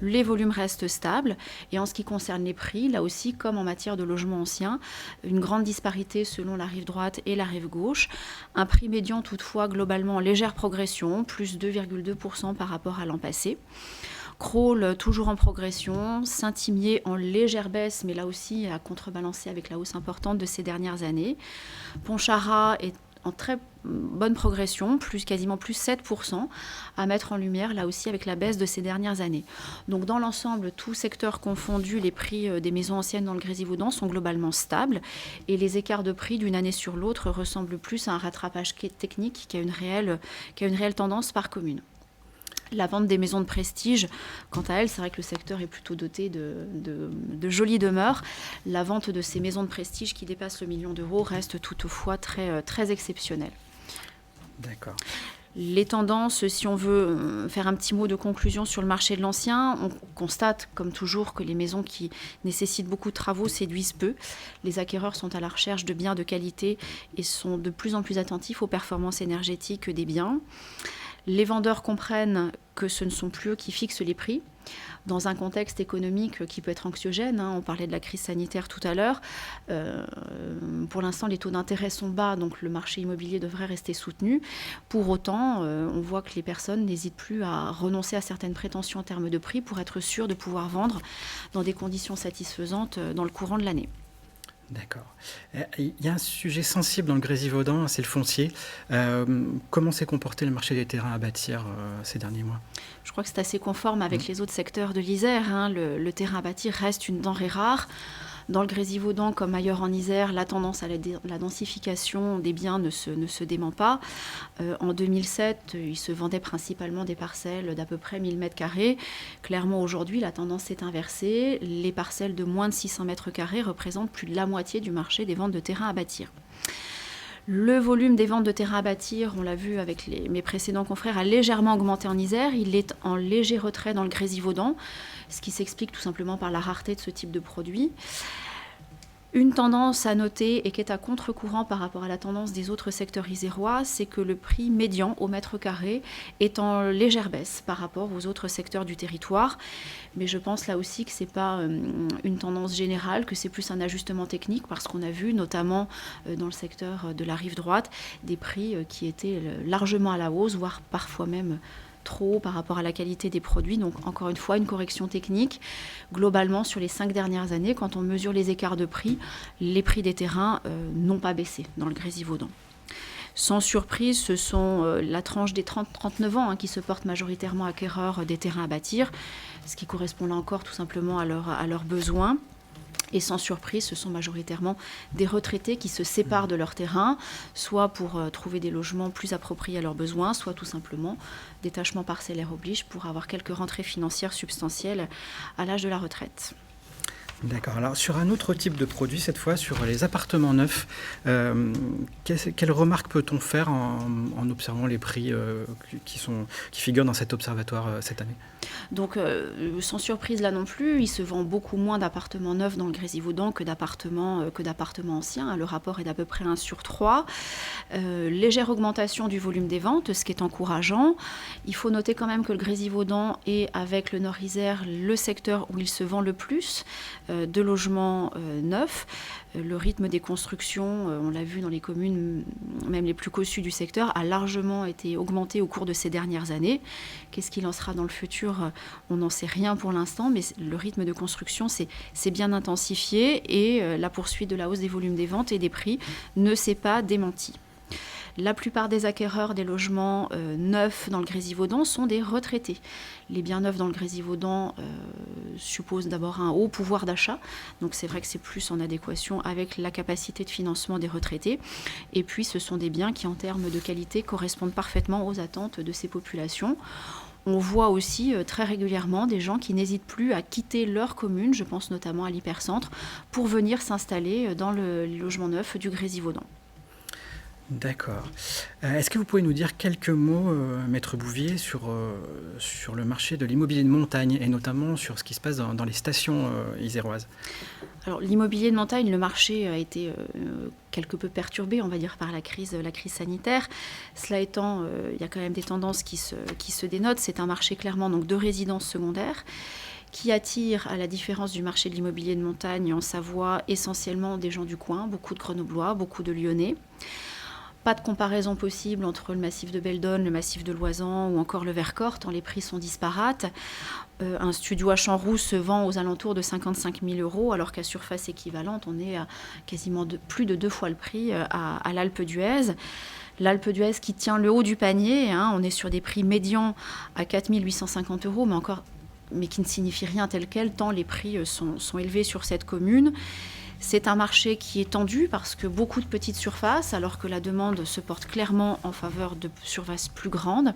Les volumes restent stables. Et en ce qui concerne les prix, là aussi, comme en matière de logements anciens, une grande disparité selon la rive droite et la rive gauche. Un prix médian toutefois globalement en légère progression, plus 2,2% par rapport à l'an passé. Crolles toujours en progression, Saint-Imier en légère baisse, mais là aussi à contrebalancer avec la hausse importante de ces dernières années. Pontcharrat est en très bonne progression, quasiment plus 7%, à mettre en lumière là aussi avec la baisse de ces dernières années. Donc dans l'ensemble, tout secteur confondu, les prix des maisons anciennes dans le Grésivaudan sont globalement stables et les écarts de prix d'une année sur l'autre ressemblent plus à un rattrapage technique qui a une réelle tendance par commune. La vente des maisons de prestige, quant à elle, c'est vrai que le secteur est plutôt doté de jolies demeures. La vente de ces maisons de prestige qui dépassent le million d'euros reste toutefois très, très exceptionnelle. D'accord. Les tendances, si on veut faire un petit mot de conclusion sur le marché de l'ancien, on constate, comme toujours, que les maisons qui nécessitent beaucoup de travaux séduisent peu. Les acquéreurs sont à la recherche de biens de qualité et sont de plus en plus attentifs aux performances énergétiques des biens. Les vendeurs comprennent que ce ne sont plus eux qui fixent les prix. Dans un contexte économique qui peut être anxiogène, on parlait de la crise sanitaire tout à l'heure, pour l'instant les taux d'intérêt sont bas, donc le marché immobilier devrait rester soutenu. Pour autant, on voit que les personnes n'hésitent plus à renoncer à certaines prétentions en termes de prix pour être sûres de pouvoir vendre dans des conditions satisfaisantes dans le courant de l'année. D'accord. Il y a un sujet sensible dans le Grésivaudan, c'est le foncier. Comment s'est comporté le marché des terrains à bâtir ces derniers mois ? Je crois que c'est assez conforme avec les autres secteurs de l'Isère. Le terrain à bâtir reste une denrée rare. Dans le Grésivaudan, comme ailleurs en Isère, la tendance à la densification des biens ne se dément pas. En 2007, il se vendait principalement des parcelles d'à peu près 1000 m². Clairement, aujourd'hui, la tendance s'est inversée. Les parcelles de moins de 600 m² représentent plus de la moitié du marché des ventes de terrains à bâtir. Le volume des ventes de terrains à bâtir, on l'a vu avec mes précédents confrères, a légèrement augmenté en Isère. Il est en léger retrait dans le Grésivaudan, ce qui s'explique tout simplement par la rareté de ce type de produit. Une tendance à noter et qui est à contre-courant par rapport à la tendance des autres secteurs isérois, c'est que le prix médian au mètre carré est en légère baisse par rapport aux autres secteurs du territoire. Mais je pense là aussi que ce n'est pas une tendance générale, que c'est plus un ajustement technique parce qu'on a vu notamment dans le secteur de la rive droite des prix qui étaient largement à la hausse, voire parfois même trop par rapport à la qualité des produits. Donc encore une fois, une correction technique. Globalement, sur les 5 dernières années, quand on mesure les écarts de prix, les prix des terrains n'ont pas baissé dans le Grésivaudan. Sans surprise, ce sont la tranche des 30-39 ans qui se portent majoritairement acquéreurs des terrains à bâtir, ce qui correspond là encore tout simplement à leurs besoins. Et sans surprise, ce sont majoritairement des retraités qui se séparent de leur terrain, soit pour trouver des logements plus appropriés à leurs besoins, soit tout simplement détachement parcellaire oblige pour avoir quelques rentrées financières substantielles à l'âge de la retraite. D'accord. Alors, sur un autre type de produit, cette fois, sur les appartements neufs, quelles remarques peut-on faire en observant les prix qui figurent dans cet observatoire cette année ? Donc, sans surprise là non plus, il se vend beaucoup moins d'appartements neufs dans le Grésivaudan que d'appartements anciens. Le rapport est d'à peu près 1/3. Légère augmentation du volume des ventes, ce qui est encourageant. Il faut noter quand même que le Grésivaudan est, avec le Nord-Isère, le secteur où il se vend le plus de logements neufs. Le rythme des constructions, on l'a vu dans les communes, même les plus cossues du secteur, a largement été augmenté au cours de ces dernières années. Qu'est-ce qu'il en sera dans le futur ? On n'en sait rien pour l'instant, mais le rythme de construction s'est bien intensifié et la poursuite de la hausse des volumes des ventes et des prix ne s'est pas démentie. La plupart des acquéreurs des logements neufs dans le Grésivaudan sont des retraités. Les biens neufs dans le Grésivaudan supposent d'abord un haut pouvoir d'achat. Donc c'est vrai que c'est plus en adéquation avec la capacité de financement des retraités. Et puis ce sont des biens qui, en termes de qualité, correspondent parfaitement aux attentes de ces populations. On voit aussi très régulièrement des gens qui n'hésitent plus à quitter leur commune, je pense notamment à l'hypercentre, pour venir s'installer dans le logement neuf du Grésivaudan. D'accord. Est-ce que vous pouvez nous dire quelques mots, Maître Bouvier, sur le marché de l'immobilier de montagne et notamment sur ce qui se passe dans les stations iséroises ? Alors, l'immobilier de montagne, le marché a été quelque peu perturbé, on va dire, par la crise sanitaire. Cela étant, il y a quand même des tendances qui se dénotent. C'est un marché clairement donc, de résidences secondaires qui attire, à la différence du marché de l'immobilier de montagne en Savoie, essentiellement des gens du coin, beaucoup de Grenoblois, beaucoup de Lyonnais. Pas de comparaison possible entre le massif de Beldonne, le massif de Loisan ou encore le Vercors, tant les prix sont disparates. Un studio à Champs-Roux se vend aux alentours de 55 000 €, alors qu'à surface équivalente, on est à quasiment plus de 2 fois le prix à l'Alpe d'Huez. L'Alpe d'Huez qui tient le haut du panier, on est sur des prix médians à 4 850 €, mais qui ne signifie rien tel quel, tant les prix sont élevés sur cette commune. C'est un marché qui est tendu parce que beaucoup de petites surfaces, alors que la demande se porte clairement en faveur de surfaces plus grandes.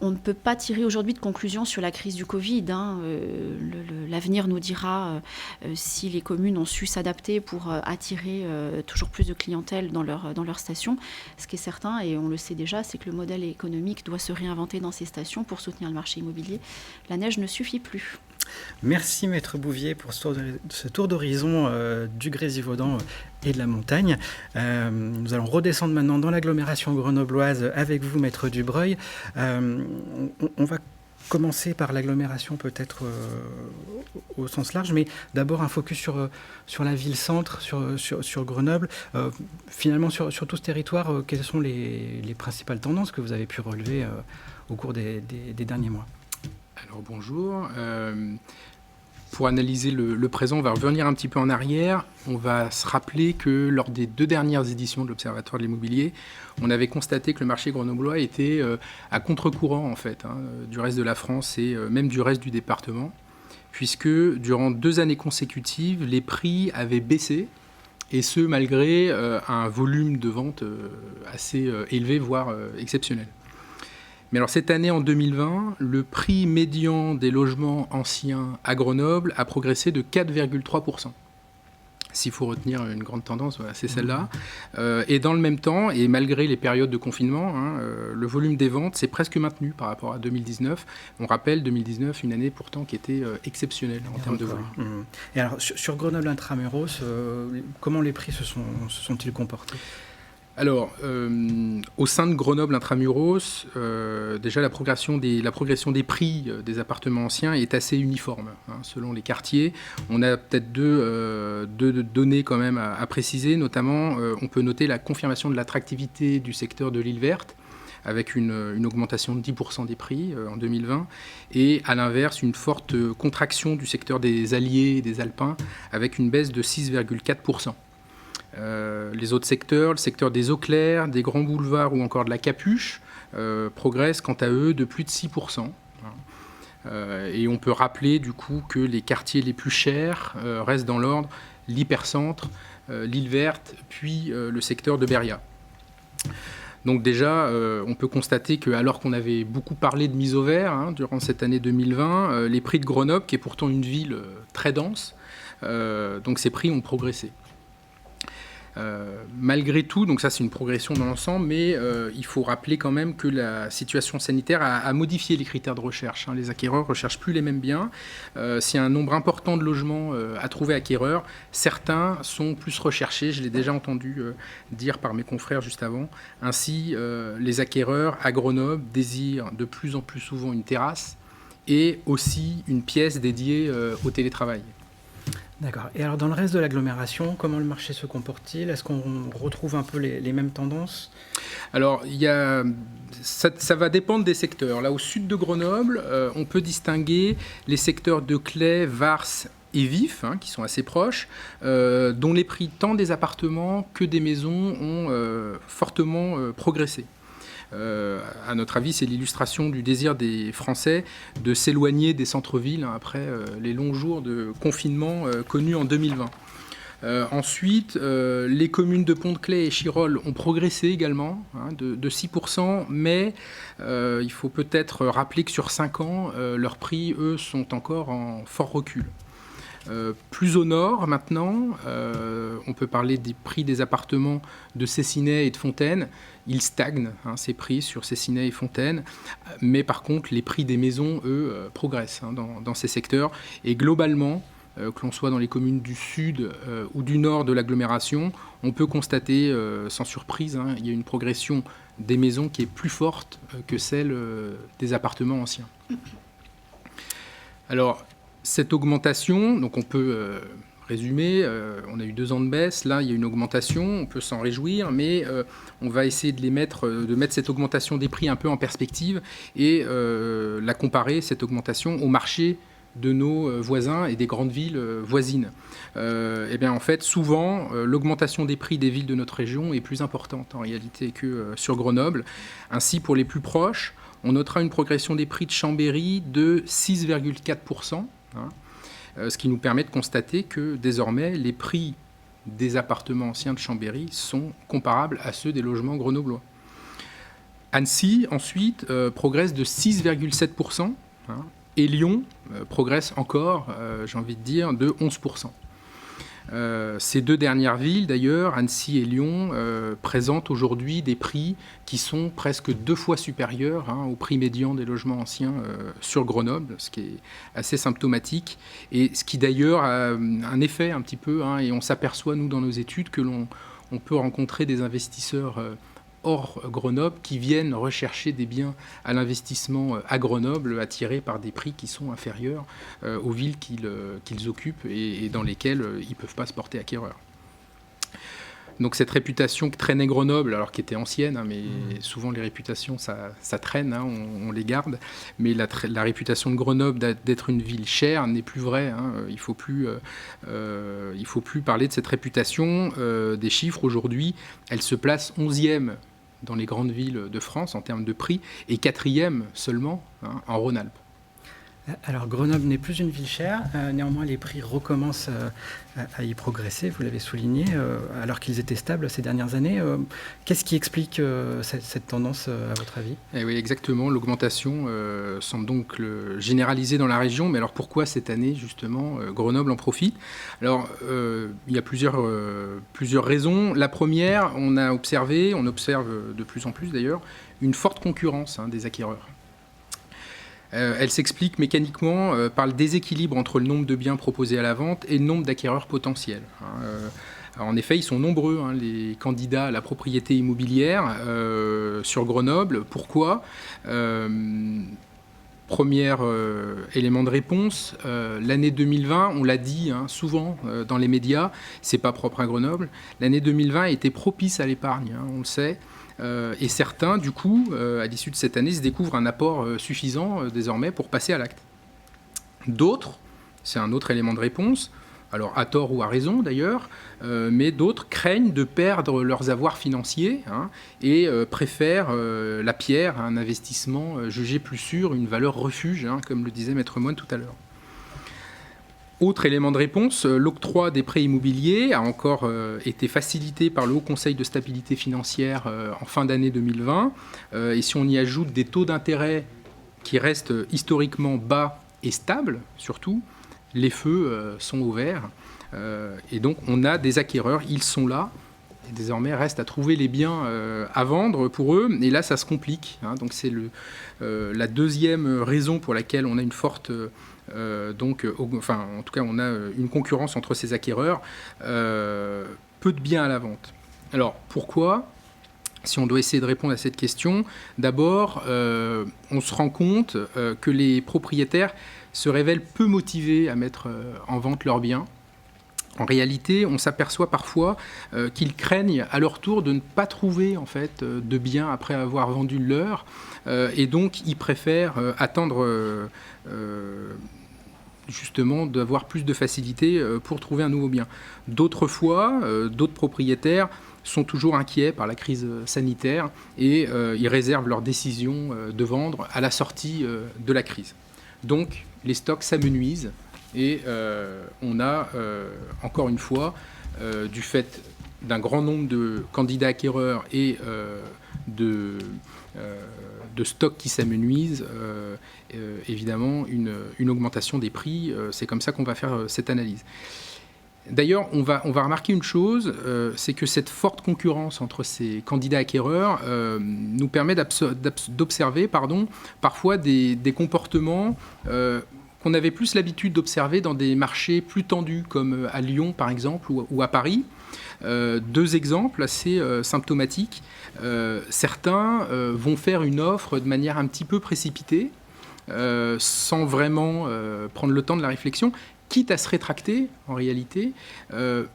On ne peut pas tirer aujourd'hui de conclusion sur la crise du Covid. L'avenir nous dira si les communes ont su s'adapter pour attirer toujours plus de clientèle dans leur station. Ce qui est certain, et on le sait déjà, c'est que le modèle économique doit se réinventer dans ces stations pour soutenir le marché immobilier. La neige ne suffit plus. Merci Maître Bouvier pour ce tour d'horizon du Grésivaudan et de la montagne. Nous allons redescendre maintenant dans l'agglomération grenobloise avec vous, Maître Dubreuil. On va commencer par l'agglomération peut-être au sens large, mais d'abord un focus sur la ville-centre, sur Grenoble. Finalement, sur tout ce territoire, quelles sont les principales tendances que vous avez pu relever au cours des derniers mois ? Alors bonjour. Pour analyser le présent, on va revenir un petit peu en arrière. On va se rappeler que lors des 2 dernières éditions de l'Observatoire de l'immobilier, on avait constaté que le marché grenoblois était à contre-courant en fait, du reste de la France et même du reste du département, puisque durant 2 années consécutives, les prix avaient baissé, et ce malgré un volume de vente assez élevé, voire exceptionnel. Mais alors cette année, en 2020, le prix médian des logements anciens à Grenoble a progressé de 4,3%. S'il faut retenir une grande tendance, voilà, c'est celle-là. Et dans le même temps, et malgré les périodes de confinement, le volume des ventes s'est presque maintenu par rapport à 2019. On rappelle 2019, une année pourtant qui était exceptionnelle en termes de volume. Et alors sur Grenoble Intramuros, comment les prix se sont-ils comportés ? Alors, au sein de Grenoble Intramuros, déjà la progression des prix des appartements anciens est assez uniforme selon les quartiers. On a peut-être deux données quand même à préciser. Notamment, on peut noter la confirmation de l'attractivité du secteur de l'île verte, avec une augmentation de 10% des prix en 2020, et à l'inverse, une forte contraction du secteur des Alliés et des Alpins, avec une baisse de 6,4%. Les autres secteurs, le secteur des eaux claires, des grands boulevards ou encore de la Capuche, progressent quant à eux de plus de 6%. Et on peut rappeler du coup que les quartiers les plus chers restent dans l'ordre l'hypercentre, l'île verte, puis le secteur de Beria. Donc déjà, on peut constater qu'alors qu'on avait beaucoup parlé de mise au vert durant cette année 2020, les prix de Grenoble, qui est pourtant une ville très dense, donc ces prix ont progressé. Malgré tout, donc ça c'est une progression dans l'ensemble, mais il faut rappeler quand même que la situation sanitaire a modifié les critères de recherche. Les acquéreurs ne recherchent plus les mêmes biens. S'il y a un nombre important de logements à trouver acquéreurs, certains sont plus recherchés, je l'ai déjà entendu dire par mes confrères juste avant. Ainsi, les acquéreurs à Grenoble désirent de plus en plus souvent une terrasse et aussi une pièce dédiée au télétravail. D'accord. Et alors dans le reste de l'agglomération, comment le marché se comporte-t-il ? Est-ce qu'on retrouve un peu les mêmes tendances ? Alors, ça va dépendre des secteurs. Là, au sud de Grenoble, on peut distinguer les secteurs de Claye, Vars et Vif, qui sont assez proches, dont les prix tant des appartements que des maisons ont fortement progressé. À notre avis, c'est l'illustration du désir des Français de s'éloigner des centres-villes après les longs jours de confinement connus en 2020. Ensuite, les communes de Pont-de-Claye et Chirolles ont progressé également de 6%, mais il faut peut-être rappeler que sur 5 ans, leurs prix, eux, sont encore en fort recul. Plus au nord maintenant, on peut parler des prix des appartements de Cessinay et de Fontaine. Ils stagnent, ces prix sur Cessinay et Fontaine, mais par contre les prix des maisons, eux, progressent dans ces secteurs. Et globalement, que l'on soit dans les communes du sud ou du nord de l'agglomération, on peut constater, sans surprise, il y a une progression des maisons qui est plus forte que celle des appartements anciens. Alors, cette augmentation, donc on peut résumer, on a eu 2 ans de baisse, là il y a une augmentation, on peut s'en réjouir, mais on va essayer de mettre cette augmentation des prix un peu en perspective et la comparer, cette augmentation, au marché de nos voisins et des grandes villes voisines. Et bien en fait, souvent, l'augmentation des prix des villes de notre région est plus importante en réalité que sur Grenoble. Ainsi, pour les plus proches, on notera une progression des prix de Chambéry de 6,4%. Ce qui nous permet de constater que désormais les prix des appartements anciens de Chambéry sont comparables à ceux des logements grenoblois. Annecy, ensuite, progresse de 6,7%, hein, et Lyon progresse encore, j'ai envie de dire, de 11%. Ces deux dernières villes, d'ailleurs, Annecy et Lyon, présentent aujourd'hui des prix qui sont presque 2 fois supérieurs, hein, au prix médian des logements anciens sur Grenoble, ce qui est assez symptomatique, et ce qui d'ailleurs a un effet un petit peu, hein, et on s'aperçoit, nous, dans nos études, que l'on peut rencontrer des investisseurs hors Grenoble qui viennent rechercher des biens à l'investissement à Grenoble, attirés par des prix qui sont inférieurs aux villes qu'ils occupent et dans lesquelles ils ne peuvent pas se porter acquéreurs. Donc cette réputation que traînait Grenoble, alors qui était ancienne, hein, mais souvent les réputations ça traîne, hein, on les garde, mais la réputation de Grenoble d'être une ville chère n'est plus vraie, hein. Il faut plus parler de cette réputation. Des chiffres aujourd'hui, elle se place 11e dans les grandes villes de France en termes de prix et 4e seulement, hein, en Rhône-Alpes. Alors Grenoble n'est plus une ville chère, néanmoins les prix recommencent à y progresser, vous l'avez souligné, alors qu'ils étaient stables ces dernières années. Qu'est-ce qui explique cette tendance à votre avis ? Eh oui, exactement, l'augmentation semble donc généralisée dans la région, mais alors pourquoi cette année justement Grenoble en profite ? Alors il y a plusieurs raisons. La première, on observe de plus en plus d'ailleurs, une forte concurrence, hein, des acquéreurs. Elle s'explique mécaniquement par le déséquilibre entre le nombre de biens proposés à la vente et le nombre d'acquéreurs potentiels. En effet, ils sont nombreux, hein, les candidats à la propriété immobilière sur Grenoble. Pourquoi ? Premier élément de réponse, l'année 2020, on l'a dit, hein, souvent dans les médias, c'est pas propre à Grenoble. L'année 2020 a été propice à l'épargne, hein, on le sait. Et certains, du coup, à l'issue de cette année, se découvrent un apport suffisant désormais pour passer à l'acte. D'autres, c'est un autre élément de réponse, alors à tort ou à raison d'ailleurs, mais d'autres craignent de perdre leurs avoirs financiers, hein, et préfèrent la pierre, un investissement jugé plus sûr, une valeur refuge, hein, comme le disait Maître Moine tout à l'heure. Autre élément de réponse, l'octroi des prêts immobiliers a encore été facilité par le Haut Conseil de stabilité financière en fin d'année 2020. Et si on y ajoute des taux d'intérêt qui restent historiquement bas et stables, surtout, les feux sont ouverts. Et donc on a des acquéreurs, ils sont là. Et désormais, reste à trouver les biens à vendre pour eux. Et là, ça se complique, hein. Donc c'est la deuxième raison pour laquelle on a une forte... en tout cas, on a une concurrence entre ces acquéreurs, peu de biens à la vente. Alors, pourquoi ? Si on doit essayer de répondre à cette question, d'abord, on se rend compte que les propriétaires se révèlent peu motivés à mettre en vente leurs biens. En réalité, on s'aperçoit parfois qu'ils craignent à leur tour de ne pas trouver en fait, de biens après avoir vendu le leur, et donc ils préfèrent attendre justement d'avoir plus de facilité pour trouver un nouveau bien. D'autres fois, d'autres propriétaires sont toujours inquiets par la crise sanitaire et ils réservent leur décision de vendre à la sortie de la crise. Donc les stocks s'amenuisent et on a encore une fois, du fait d'un grand nombre de candidats acquéreurs et de stocks qui s'amenuisent, évidemment une augmentation des prix. C'est comme ça qu'on va faire cette analyse. D'ailleurs, on va remarquer une chose, c'est que cette forte concurrence entre ces candidats acquéreurs nous permet d'observer parfois des comportements qu'on avait plus l'habitude d'observer dans des marchés plus tendus, comme à Lyon par exemple ou à Paris. Deux exemples assez symptomatiques. Certains vont faire une offre de manière un petit peu précipitée, sans vraiment prendre le temps de la réflexion, quitte à se rétracter en réalité,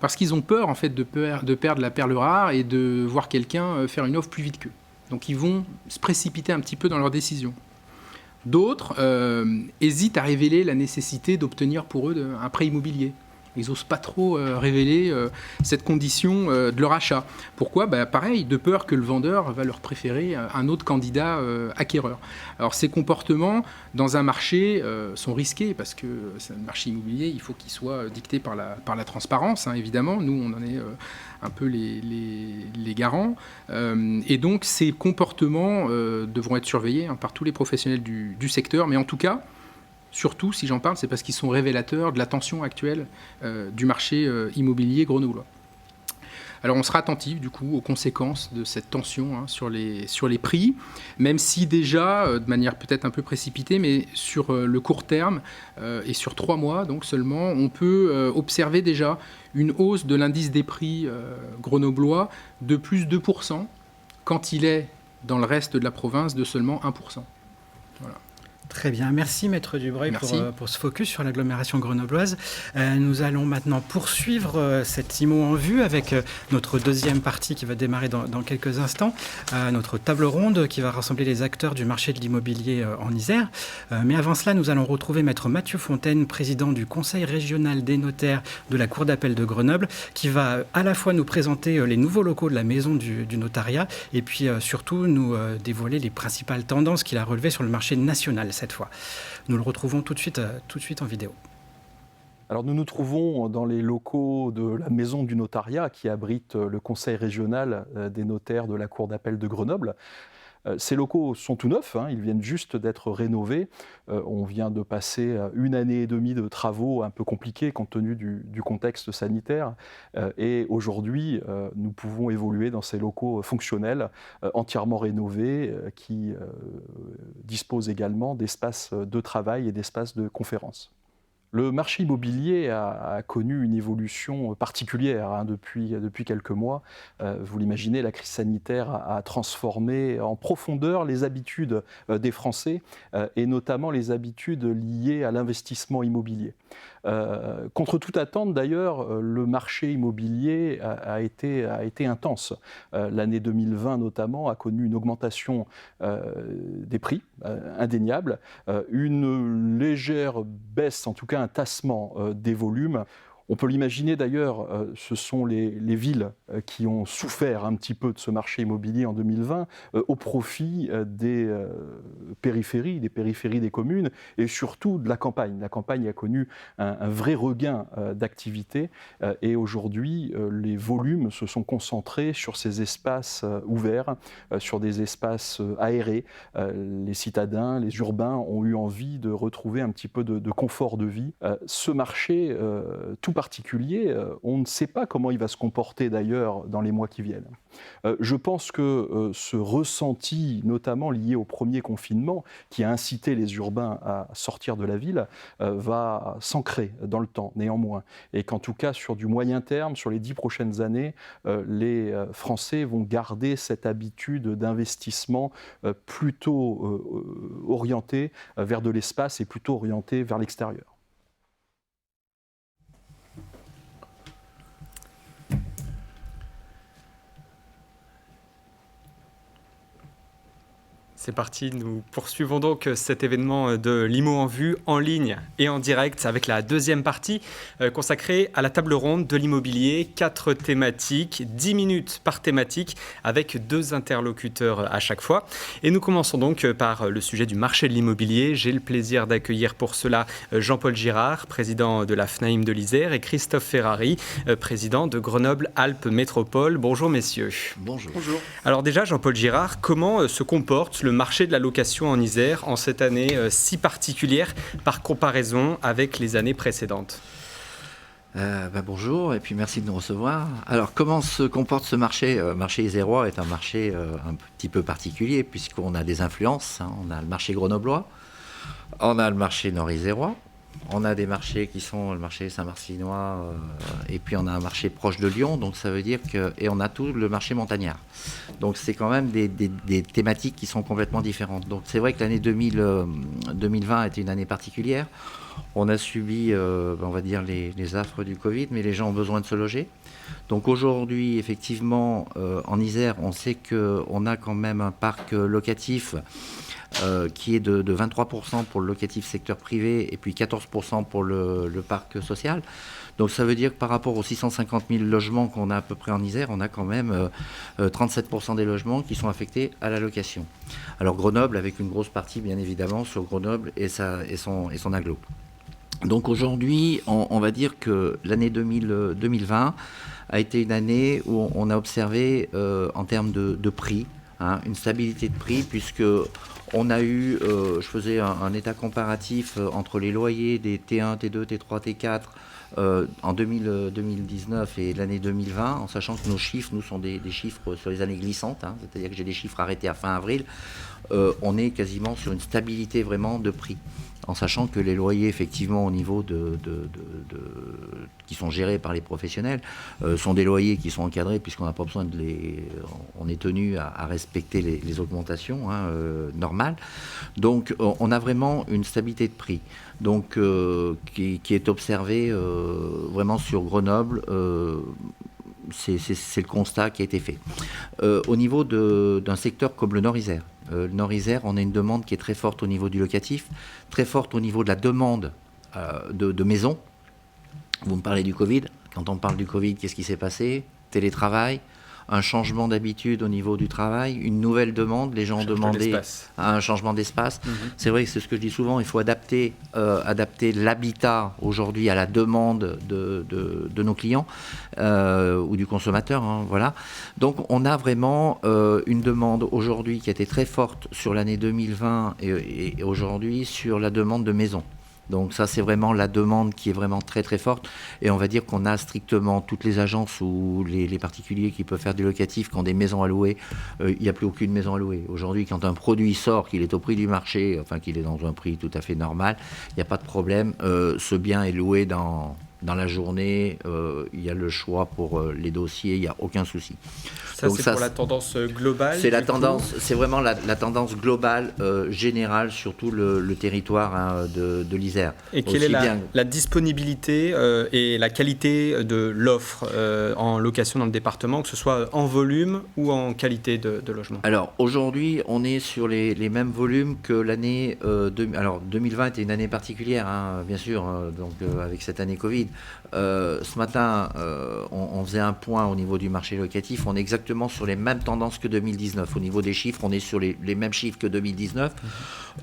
parce qu'ils ont peur en fait de perdre la perle rare et de voir quelqu'un faire une offre plus vite qu'eux. Donc ils vont se précipiter un petit peu dans leur décision. D'autres hésitent à révéler la nécessité d'obtenir pour eux un prêt immobilier. Ils n'osent pas trop révéler cette condition de leur achat. Pourquoi ? Pareil, de peur que le vendeur va leur préférer un autre candidat acquéreur. Alors ces comportements dans un marché sont risqués parce que le marché immobilier, il faut qu'il soit dicté par la transparence, hein, évidemment. Nous, on en est un peu les garants. Et donc ces comportements devront être surveillés, hein, par tous les professionnels du secteur. Mais en tout cas, surtout, si j'en parle, c'est parce qu'ils sont révélateurs de la tension actuelle du marché immobilier grenoblois. Alors on sera attentif du coup aux conséquences de cette tension, hein, sur les prix, même si déjà, de manière peut-être un peu précipitée, mais sur le court terme et sur 3 mois donc seulement, on peut observer déjà une hausse de l'indice des prix grenoblois de plus de 2%, quand il est dans le reste de la province de seulement 1%. Voilà. Très bien, merci Maître Dubreuil pour ce focus sur l'agglomération grenobloise. Nous allons maintenant poursuivre cette IMO en vue avec notre deuxième partie qui va démarrer dans quelques instants, notre table ronde qui va rassembler les acteurs du marché de l'immobilier en Isère. Mais avant cela, nous allons retrouver Maître Mathieu Fontaine, président du Conseil régional des notaires de la Cour d'appel de Grenoble, qui va à la fois nous présenter les nouveaux locaux de la maison du notariat et puis surtout nous dévoiler les principales tendances qu'il a relevées sur le marché national cette fois. Nous le retrouvons tout de suite en vidéo. Alors nous nous trouvons dans les locaux de la maison du notariat qui abrite le conseil régional des notaires de la Cour d'appel de Grenoble. Ces locaux sont tout neufs, hein, ils viennent juste d'être rénovés. On vient de passer 1 année et demie de travaux un peu compliqués compte tenu du contexte sanitaire. Et aujourd'hui, nous pouvons évoluer dans ces locaux fonctionnels, entièrement rénovés, qui disposent également d'espaces de travail et d'espaces de conférence. Le marché immobilier a connu une évolution particulière, hein, depuis quelques mois. Vous l'imaginez, la crise sanitaire a transformé en profondeur les habitudes des Français et notamment les habitudes liées à l'investissement immobilier. Contre toute attente d'ailleurs, le marché immobilier a été intense. L'année 2020 notamment a connu une augmentation des prix indéniable, une légère baisse, en tout cas un tassement des volumes. On peut l'imaginer d'ailleurs, ce sont les villes qui ont souffert un petit peu de ce marché immobilier en 2020 au profit des périphéries des communes et surtout de la campagne. La campagne a connu un vrai regain d'activité et aujourd'hui les volumes se sont concentrés sur ces espaces ouverts, sur des espaces aérés. Les citadins, les urbains ont eu envie de retrouver un petit peu de confort de vie. Ce marché tout particulier, on ne sait pas comment il va se comporter d'ailleurs dans les mois qui viennent. Je pense que ce ressenti, notamment lié au premier confinement, qui a incité les urbains à sortir de la ville, va s'ancrer dans le temps, néanmoins. Et qu'en tout cas, sur du moyen terme, sur les 10 prochaines années, les Français vont garder cette habitude d'investissement plutôt orientée vers de l'espace et plutôt orientée vers l'extérieur. C'est parti, nous poursuivons donc cet événement de l'IMO en vue, en ligne et en direct, avec la deuxième partie consacrée à la table ronde de l'immobilier. 4 thématiques, 10 minutes par thématique, avec 2 interlocuteurs à chaque fois. Et nous commençons donc par le sujet du marché de l'immobilier. J'ai le plaisir d'accueillir pour cela Jean-Paul Girard, président de la FNAIM de l'Isère, et Christophe Ferrari, président de Grenoble-Alpes Métropole. Bonjour messieurs. Bonjour. Bonjour. Alors déjà, Jean-Paul Girard, comment se comporte le marché de la location en Isère en cette année si particulière par comparaison avec les années précédentes? Bonjour et puis merci de nous recevoir. Alors comment se comporte ce marché? Le marché isérois est un marché un petit peu particulier puisqu'on a des influences, hein. On a le marché grenoblois, on a le marché nord-isérois, on a des marchés qui sont le marché Saint-Marcinois et puis on a un marché proche de Lyon, donc ça veut dire que... Et on a tout le marché montagnard. Donc c'est quand même des thématiques qui sont complètement différentes. Donc c'est vrai que l'année 2020 était une année particulière. On a subi, on va dire, les affres du Covid, mais les gens ont besoin de se loger. Donc aujourd'hui, effectivement, en Isère, on sait qu'on a quand même un parc locatif qui est de 23% pour le locatif secteur privé et puis 14% pour le parc social. Donc ça veut dire que par rapport aux 650 000 logements qu'on a à peu près en Isère, on a quand même 37% des logements qui sont affectés à la location. Alors Grenoble, avec une grosse partie bien évidemment sur Grenoble et son agglo. Donc aujourd'hui, on va dire que l'année 2020 a été une année où on a observé en termes de prix, une stabilité de prix, puisque on a eu, je faisais un état comparatif entre les loyers des T1, T2, T3, T4 en 2019 et l'année 2020, en sachant que nos chiffres, nous, sont des chiffres sur les années glissantes, c'est-à-dire que j'ai des chiffres arrêtés à fin avril, on est quasiment sur une stabilité vraiment de prix. En sachant que les loyers, effectivement, au niveau qui sont gérés par les professionnels, sont des loyers qui sont encadrés, puisqu'on n'a pas besoin on est tenu à respecter les augmentations normales. Donc, on a vraiment une stabilité de prix. Donc, qui est observée vraiment sur Grenoble. C'est le constat qui a été fait. Au niveau d'un secteur comme le Nord-Isère, le Nord-Isère, on a une demande qui est très forte au niveau du locatif, très forte au niveau de la demande de maisons. Vous me parlez du Covid. Quand on parle du Covid, qu'est-ce qui s'est passé? Télétravail, un changement d'habitude au niveau du travail, une nouvelle demande, les gens ont demandé un changement d'espace. C'est vrai que c'est ce que je dis souvent, il faut adapter l'habitat aujourd'hui à la demande de nos clients ou du consommateur. Voilà. Donc on a vraiment une demande aujourd'hui qui a été très forte sur l'année 2020 et aujourd'hui sur la demande de maisons. Donc ça, c'est vraiment la demande qui est vraiment très très forte. Et on va dire qu'on a strictement toutes les agences ou les particuliers qui peuvent faire du locatif, qui ont des maisons à louer. Il n'y a plus aucune maison à louer. Aujourd'hui, quand un produit sort, qu'il est au prix du marché, enfin qu'il est dans un prix tout à fait normal, il n'y a pas de problème. Ce bien est loué dans la journée. Il y a le choix pour les dossiers, il n'y a aucun souci. Ça, c'est pour la tendance globale. C'est vraiment la tendance globale, générale, sur tout le territoire de l'Isère. Et quelle est la disponibilité et la qualité de l'offre en location dans le département, que ce soit en volume ou en qualité de logement? Alors, aujourd'hui, on est sur les mêmes volumes que l'année... Alors, 2020 était une année particulière, bien sûr, donc avec cette année Covid. Ce matin, on faisait un point au niveau du marché locatif. On est exactement sur les mêmes tendances que 2019. Au niveau des chiffres, on est sur les mêmes chiffres que 2019.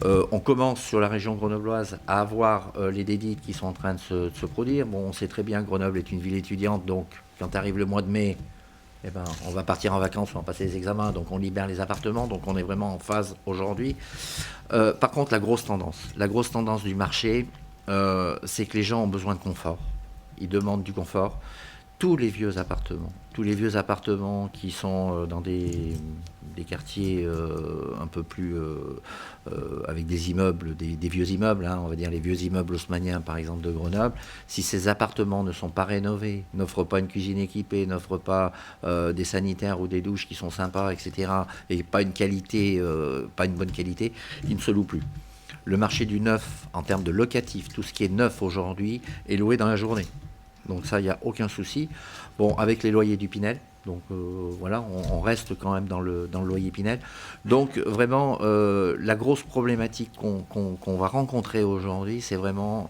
On commence sur la région grenobloise à avoir les dédits qui sont en train de se produire. Bon, on sait très bien que Grenoble est une ville étudiante, donc quand arrive le mois de mai, on va partir en vacances, on va passer les examens, donc on libère les appartements, donc on est vraiment en phase aujourd'hui. Par contre, la grosse tendance du marché, c'est que les gens ont besoin de confort. Ils demandent du confort. Tous les vieux appartements qui sont dans des quartiers un peu plus avec des immeubles, des vieux immeubles, on va dire les vieux immeubles haussmanniens par exemple de Grenoble, si ces appartements ne sont pas rénovés, n'offrent pas une cuisine équipée, n'offrent pas des sanitaires ou des douches qui sont sympas, etc., et pas une bonne qualité, ils ne se louent plus. Le marché du neuf, en termes de locatif, tout ce qui est neuf aujourd'hui, est loué dans la journée. Donc ça, il n'y a aucun souci. Bon, avec les loyers du Pinel, donc voilà, on reste quand même dans le loyer Pinel. Donc vraiment, la grosse problématique qu'on va rencontrer aujourd'hui, c'est vraiment,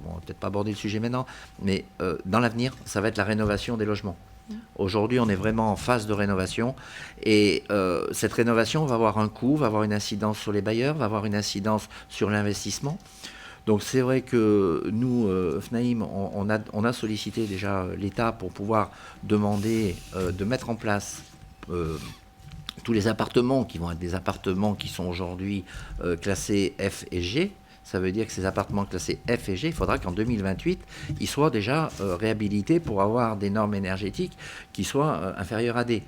on va peut-être pas aborder le sujet maintenant, mais dans l'avenir, ça va être la rénovation des logements. Aujourd'hui, on est vraiment en phase de rénovation et cette rénovation va avoir un coût, va avoir une incidence sur les bailleurs, va avoir une incidence sur l'investissement. Donc c'est vrai que nous, FNAIM, on a sollicité déjà l'État pour pouvoir demander de mettre en place tous les appartements qui vont être des appartements qui sont aujourd'hui classés F et G. Ça veut dire que ces appartements classés F et G, il faudra qu'en 2028, ils soient déjà réhabilités pour avoir des normes énergétiques qui soient inférieures à D.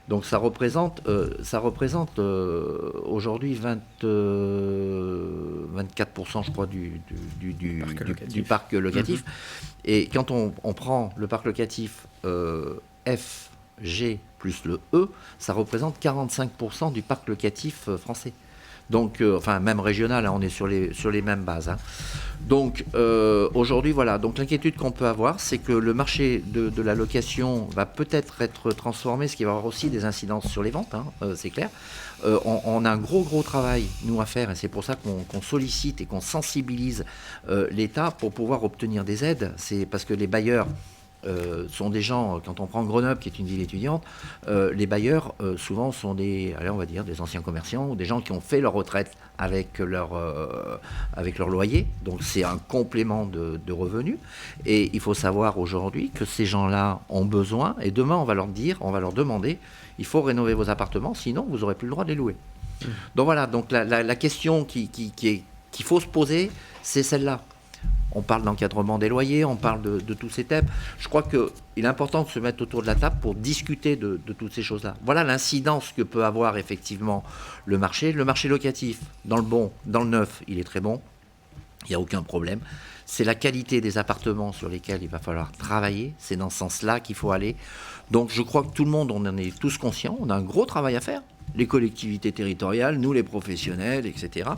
Donc ça représente aujourd'hui 24%, je crois, du parc locatif. Et quand on prend le parc locatif F, G plus le E, ça représente 45% du parc locatif français. Donc, enfin, même régional, hein, on est sur les mêmes bases. Hein. Donc, aujourd'hui, voilà. Donc, l'inquiétude qu'on peut avoir, c'est que le marché de la location va peut-être être transformé, ce qui va avoir aussi des incidences sur les ventes, hein, c'est clair. On a un gros travail, nous, à faire, et c'est pour ça qu'on sollicite et qu'on sensibilise l'État pour pouvoir obtenir des aides. C'est parce que les bailleurs sont des gens, quand on prend Grenoble, qui est une ville étudiante, les bailleurs, souvent, sont des anciens commerçants ou des gens qui ont fait leur retraite avec leur loyer. Donc, c'est un complément de revenus. Et il faut savoir aujourd'hui que ces gens-là ont besoin, et demain, on va leur demander, il faut rénover vos appartements, sinon, vous n'aurez plus le droit de les louer. Donc, voilà. Donc, la question qu'il faut se poser, c'est celle-là. On parle d'encadrement des loyers, on parle de tous ces thèmes. Je crois qu'il est important de se mettre autour de la table pour discuter de toutes ces choses-là. Voilà l'incidence que peut avoir effectivement le marché. Le marché locatif, dans le neuf, il est très bon. Il n'y a aucun problème. C'est la qualité des appartements sur lesquels il va falloir travailler. C'est dans ce sens-là qu'il faut aller. Donc je crois que tout le monde, on en est tous conscients. On a un gros travail à faire. Les collectivités territoriales, nous les professionnels, etc.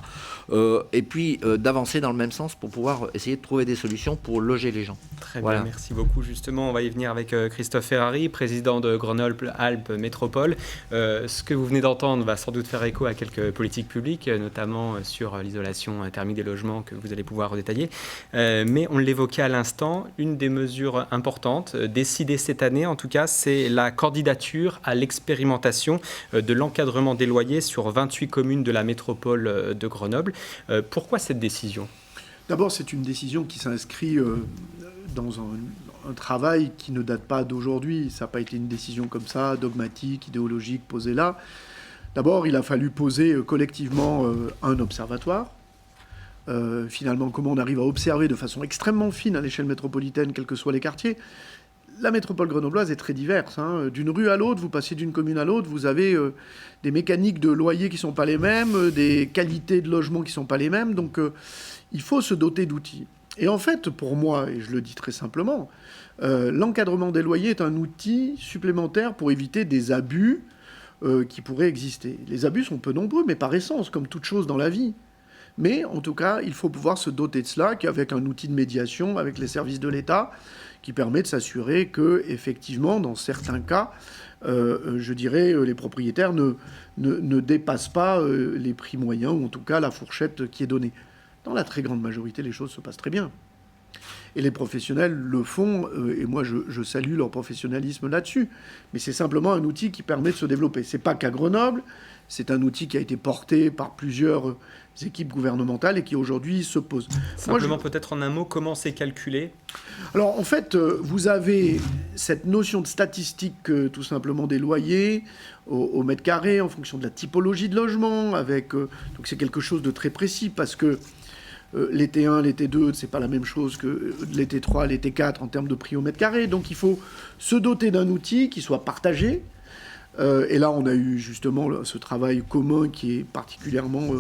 Et puis d'avancer dans le même sens pour pouvoir essayer de trouver des solutions pour loger les gens. Très bien, merci beaucoup. Justement, on va y venir avec Christophe Ferrari, président de Grenoble-Alpes Métropole. Ce que vous venez d'entendre va sans doute faire écho à quelques politiques publiques, notamment sur l'isolation thermique des logements que vous allez pouvoir détailler. Mais on l'évoquait à l'instant, une des mesures importantes, décidées cette année en tout cas, c'est la candidature à l'expérimentation de l'encadrement des loyers sur 28 communes de la métropole de Grenoble. Pourquoi cette décision ? D'abord, c'est une décision qui s'inscrit dans un travail qui ne date pas d'aujourd'hui. Ça n'a pas été une décision comme ça, dogmatique, idéologique, posée là. D'abord, il a fallu poser collectivement un observatoire. Finalement, comment on arrive à observer de façon extrêmement fine à l'échelle métropolitaine, quels que soient les quartiers. La métropole grenobloise est très diverse. Hein. D'une rue à l'autre, vous passez d'une commune à l'autre, vous avez des mécaniques de loyer qui ne sont pas les mêmes, des qualités de logement qui ne sont pas les mêmes. Donc, il faut se doter d'outils. Et en fait, pour moi, et je le dis très simplement, l'encadrement des loyers est un outil supplémentaire pour éviter des abus qui pourraient exister. Les abus sont peu nombreux, mais par essence, comme toute chose dans la vie. Mais en tout cas, il faut pouvoir se doter de cela, qu'avec un outil de médiation, avec les services de l'État, qui permet de s'assurer que, effectivement, dans certains cas, les propriétaires ne dépassent pas les prix moyens, ou en tout cas la fourchette qui est donnée. Dans la très grande majorité, les choses se passent très bien. Et les professionnels le font, et moi je salue leur professionnalisme là-dessus. Mais c'est simplement un outil qui permet de se développer. C'est pas qu'à Grenoble, c'est un outil qui a été porté par plusieurs équipes gouvernementales et qui aujourd'hui se pose. Simplement, peut-être en un mot, comment c'est calculé ? Alors en fait, vous avez cette notion de statistique tout simplement des loyers au mètre carré en fonction de la typologie de logement. Donc c'est quelque chose de très précis parce que les T1, les T2, c'est pas la même chose que les T3, les T4 en termes de prix au mètre carré. Donc il faut se doter d'un outil qui soit partagé. Et là, on a eu justement ce travail commun qui est particulièrement,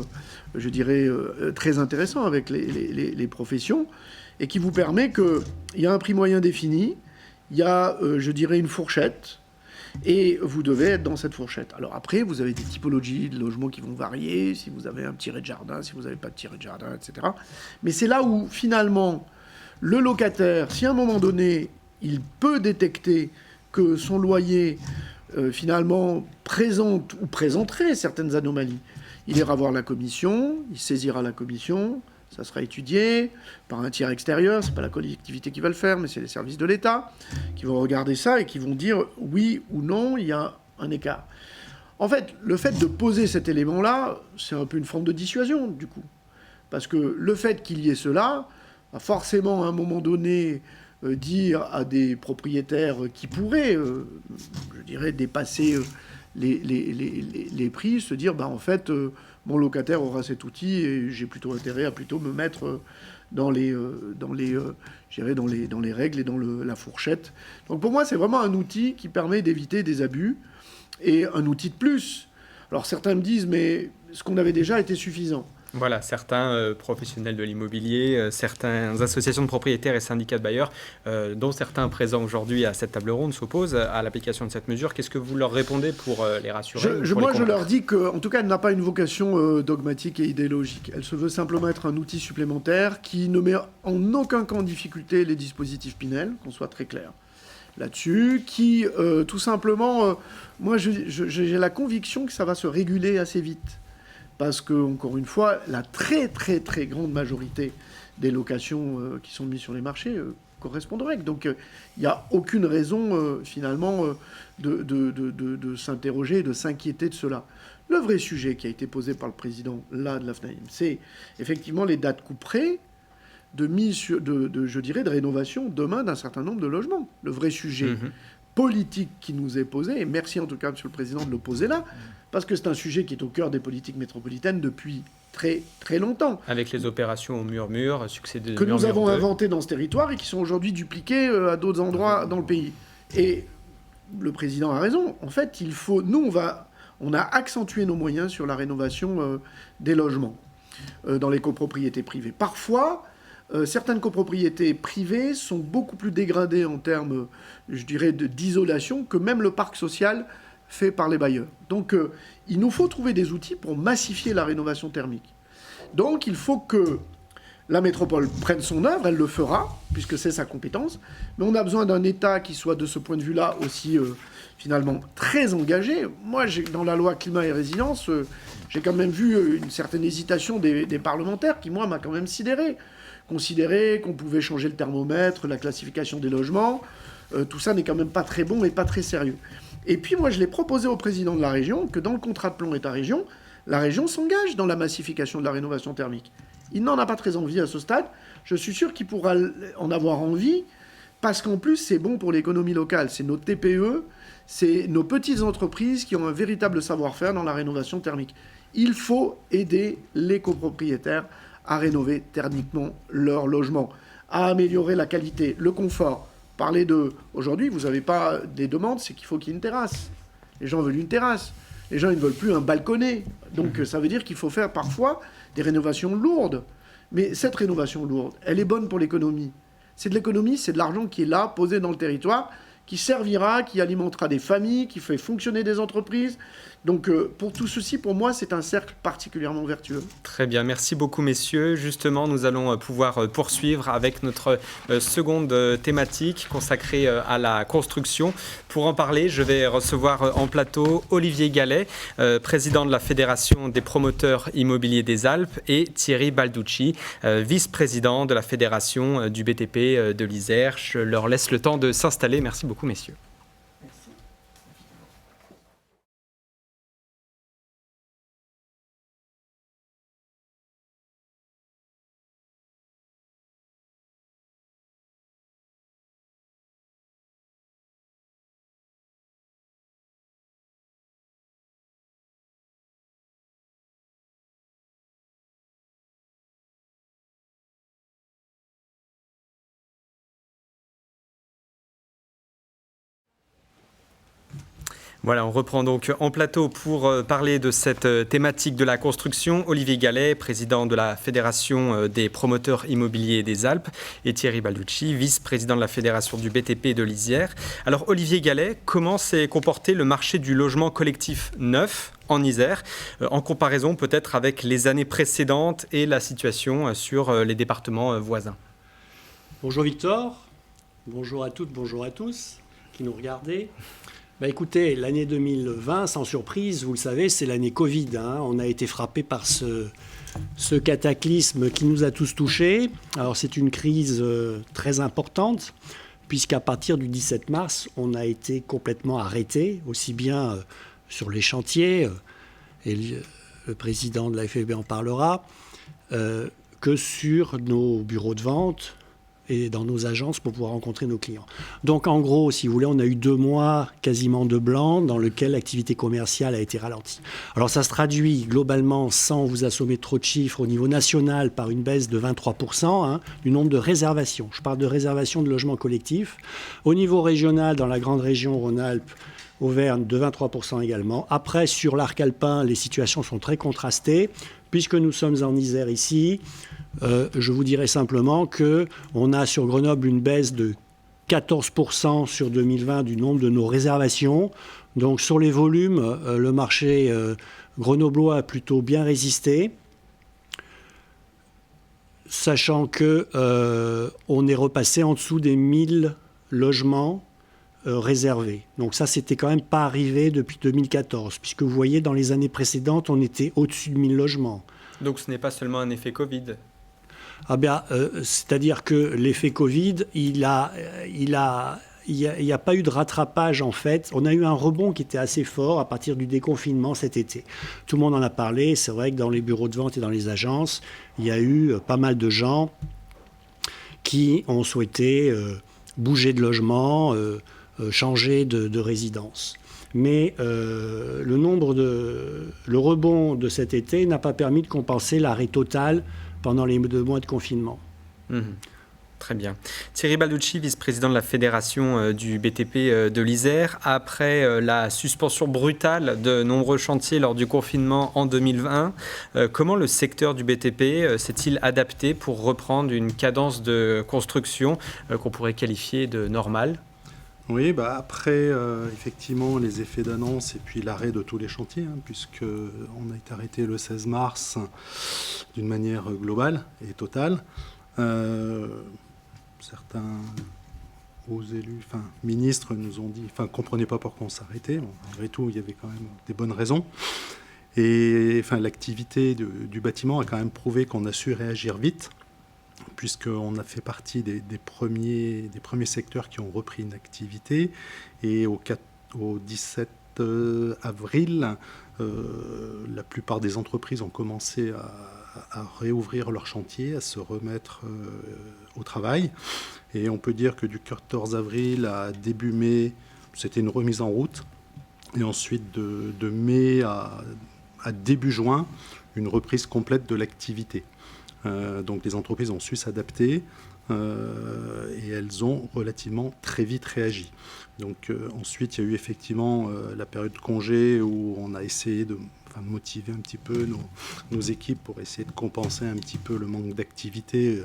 très intéressant avec les professions et qui vous permet qu'il y a un prix moyen défini, il y a, une fourchette, et vous devez être dans cette fourchette. Alors après, vous avez des typologies de logements qui vont varier, si vous avez un petit rez-de-jardin, si vous n'avez pas de petit rez-de-jardin, etc. Mais c'est là où, finalement, le locataire, si à un moment donné, il peut détecter que son loyer finalement présente ou présenterait certaines anomalies. Il ira voir la commission, il saisira la commission, ça sera étudié par un tiers extérieur, c'est pas la collectivité qui va le faire, mais c'est les services de l'État qui vont regarder ça et qui vont dire oui ou non, il y a un écart. En fait, le fait de poser cet élément-là, c'est un peu une forme de dissuasion, du coup. Parce que le fait qu'il y ait cela, va forcément, à un moment donné, dire à des propriétaires qui pourraient, dépasser les prix, se dire, en fait, mon locataire aura cet outil et j'ai plutôt intérêt à plutôt me mettre dans les règles et dans la fourchette. Donc pour moi, c'est vraiment un outil qui permet d'éviter des abus et un outil de plus. Alors certains me disent, mais ce qu'on avait déjà était suffisant. Voilà, certains professionnels de l'immobilier, certaines associations de propriétaires et syndicats de bailleurs, dont certains présents aujourd'hui à cette table ronde, s'opposent à l'application de cette mesure. Qu'est-ce que vous leur répondez pour les rassurer je leur dis qu'en tout cas, elle n'a pas une vocation dogmatique et idéologique. Elle se veut simplement être un outil supplémentaire qui ne met en aucun cas en difficulté les dispositifs Pinel, qu'on soit très clair là-dessus, qui, tout simplement, moi, j'ai la conviction que ça va se réguler assez vite. Parce que, encore une fois, la très, très, très grande majorité des locations qui sont mises sur les marchés correspondent aux règles. Donc, il n'y a aucune raison, finalement, de s'interroger et de s'inquiéter de cela. Le vrai sujet qui a été posé par le président, là, de la FNAIM, c'est effectivement les dates couperées de rénovation demain d'un certain nombre de logements. Le vrai sujet politique qui nous est posé, et merci en tout cas, Monsieur le Président, de le poser là, parce que c'est un sujet qui est au cœur des politiques métropolitaines depuis très, très longtemps. Avec les opérations au mur-mur, succès de que nous avons inventées dans ce territoire et qui sont aujourd'hui dupliquées à d'autres endroits dans le pays. Et le Président a raison. En fait, il faut... Nous, on a accentué nos moyens sur la rénovation des logements dans les copropriétés privées. Parfois... certaines copropriétés privées sont beaucoup plus dégradées en termes, je dirais, d'isolation que même le parc social fait par les bailleurs. Donc, il nous faut trouver des outils pour massifier la rénovation thermique. Donc, il faut que la métropole prenne son œuvre, elle le fera, puisque c'est sa compétence, mais on a besoin d'un État qui soit, de ce point de vue-là, aussi, finalement, très engagé. Moi, dans la loi climat et résilience, j'ai quand même vu une certaine hésitation des parlementaires qui, moi, m'a quand même sidéré. Considérer qu'on pouvait changer le thermomètre, la classification des logements, tout ça n'est quand même pas très bon et pas très sérieux. Et puis moi, je l'ai proposé au président de la région que dans le contrat de plan État-région, la région s'engage dans la massification de la rénovation thermique. Il n'en a pas très envie à ce stade. Je suis sûr qu'il pourra en avoir envie, parce qu'en plus, c'est bon pour l'économie locale. C'est nos TPE, c'est nos petites entreprises qui ont un véritable savoir-faire dans la rénovation thermique. Il faut aider les copropriétaires à rénover thermiquement leur logement, à améliorer la qualité, le confort. Parler de... Aujourd'hui, vous n'avez pas des demandes, c'est qu'il faut qu'il y ait une terrasse. Les gens veulent une terrasse. Les gens, ils ne veulent plus un balconnet. Donc, ça veut dire qu'il faut faire parfois des rénovations lourdes. Mais cette rénovation lourde, elle est bonne pour l'économie. C'est de l'économie, c'est de l'argent qui est là, posé dans le territoire, qui servira, qui alimentera des familles, qui fait fonctionner des entreprises. Donc, pour tout ceci, pour moi, c'est un cercle particulièrement vertueux. Très bien, merci beaucoup, messieurs. Justement, nous allons pouvoir poursuivre avec notre seconde thématique consacrée à la construction. Pour en parler, je vais recevoir en plateau Olivier Gallet, président de la Fédération des promoteurs immobiliers des Alpes, et Thierry Balducci, vice-président de la Fédération du BTP de l'Isère. Je leur laisse le temps de s'installer. Merci beaucoup, messieurs. Voilà, on reprend donc en plateau pour parler de cette thématique de la construction. Olivier Gallet, président de la Fédération des promoteurs immobiliers des Alpes, et Thierry Balducci, vice-président de la Fédération du BTP de l'Isère. Alors Olivier Gallet, comment s'est comporté le marché du logement collectif neuf en Isère, en comparaison peut-être avec les années précédentes et la situation sur les départements voisins? Bonjour Victor, bonjour à toutes, bonjour à tous qui nous regardez. Écoutez, l'année 2020, sans surprise, vous le savez, c'est l'année Covid. On a été frappé par ce cataclysme qui nous a tous touchés. Alors c'est une crise très importante, puisqu'à partir du 17 mars, on a été complètement arrêté, aussi bien sur les chantiers, et le président de la FEB en parlera, que sur nos bureaux de vente et dans nos agences pour pouvoir rencontrer nos clients. Donc en gros, si vous voulez, on a eu 2 mois quasiment de blanc dans lequel l'activité commerciale a été ralentie. Alors ça se traduit globalement, sans vous assommer trop de chiffres, au niveau national par une baisse de 23% du nombre de réservations. Je parle de réservations de logements collectifs. Au niveau régional, dans la grande région Rhône-Alpes, Auvergne, de 23% également. Après, sur l'arc alpin, les situations sont très contrastées, puisque nous sommes en Isère ici, je vous dirais simplement qu'on a sur Grenoble une baisse de 14% sur 2020 du nombre de nos réservations. Donc sur les volumes, le marché grenoblois a plutôt bien résisté, sachant qu'on est repassé en dessous des 1000 logements réservés. Donc ça, c'était quand même pas arrivé depuis 2014, puisque vous voyez, dans les années précédentes, on était au-dessus de 1000 logements. Donc ce n'est pas seulement un effet Covid. Ah bien, c'est-à-dire que l'effet Covid, il n'y a pas eu de rattrapage en fait. On a eu un rebond qui était assez fort à partir du déconfinement cet été. Tout le monde en a parlé. C'est vrai que dans les bureaux de vente et dans les agences, il y a eu pas mal de gens qui ont souhaité bouger de logement, changer de résidence. Mais le rebond de cet été n'a pas permis de compenser l'arrêt total pendant les 2 mois de confinement. Très bien. Thierry Balducci, vice-président de la fédération du BTP de l'Isère. Après la suspension brutale de nombreux chantiers lors du confinement en 2020, comment le secteur du BTP s'est-il adapté pour reprendre une cadence de construction qu'on pourrait qualifier de normale ? Oui, après, effectivement, les effets d'annonce et puis l'arrêt de tous les chantiers, puisqu'on a été arrêté le 16 mars d'une manière globale et totale. Certains hauts élus, ministres nous ont dit, ne comprenaient pas pourquoi on s'arrêtait. Bon, malgré tout, il y avait quand même des bonnes raisons. Et l'activité du bâtiment a quand même prouvé qu'on a su réagir vite, puisqu'on a fait partie des premiers secteurs qui ont repris une activité. Et au 17 avril, la plupart des entreprises ont commencé à réouvrir leur chantier, à se remettre au travail. Et on peut dire que du 14 avril à début mai, c'était une remise en route. Et ensuite, de mai à début juin, une reprise complète de l'activité. Donc les entreprises ont su s'adapter et elles ont relativement très vite réagi. Donc ensuite, il y a eu effectivement la période de congé où on a essayé de motiver un petit peu nos équipes pour essayer de compenser un petit peu le manque d'activité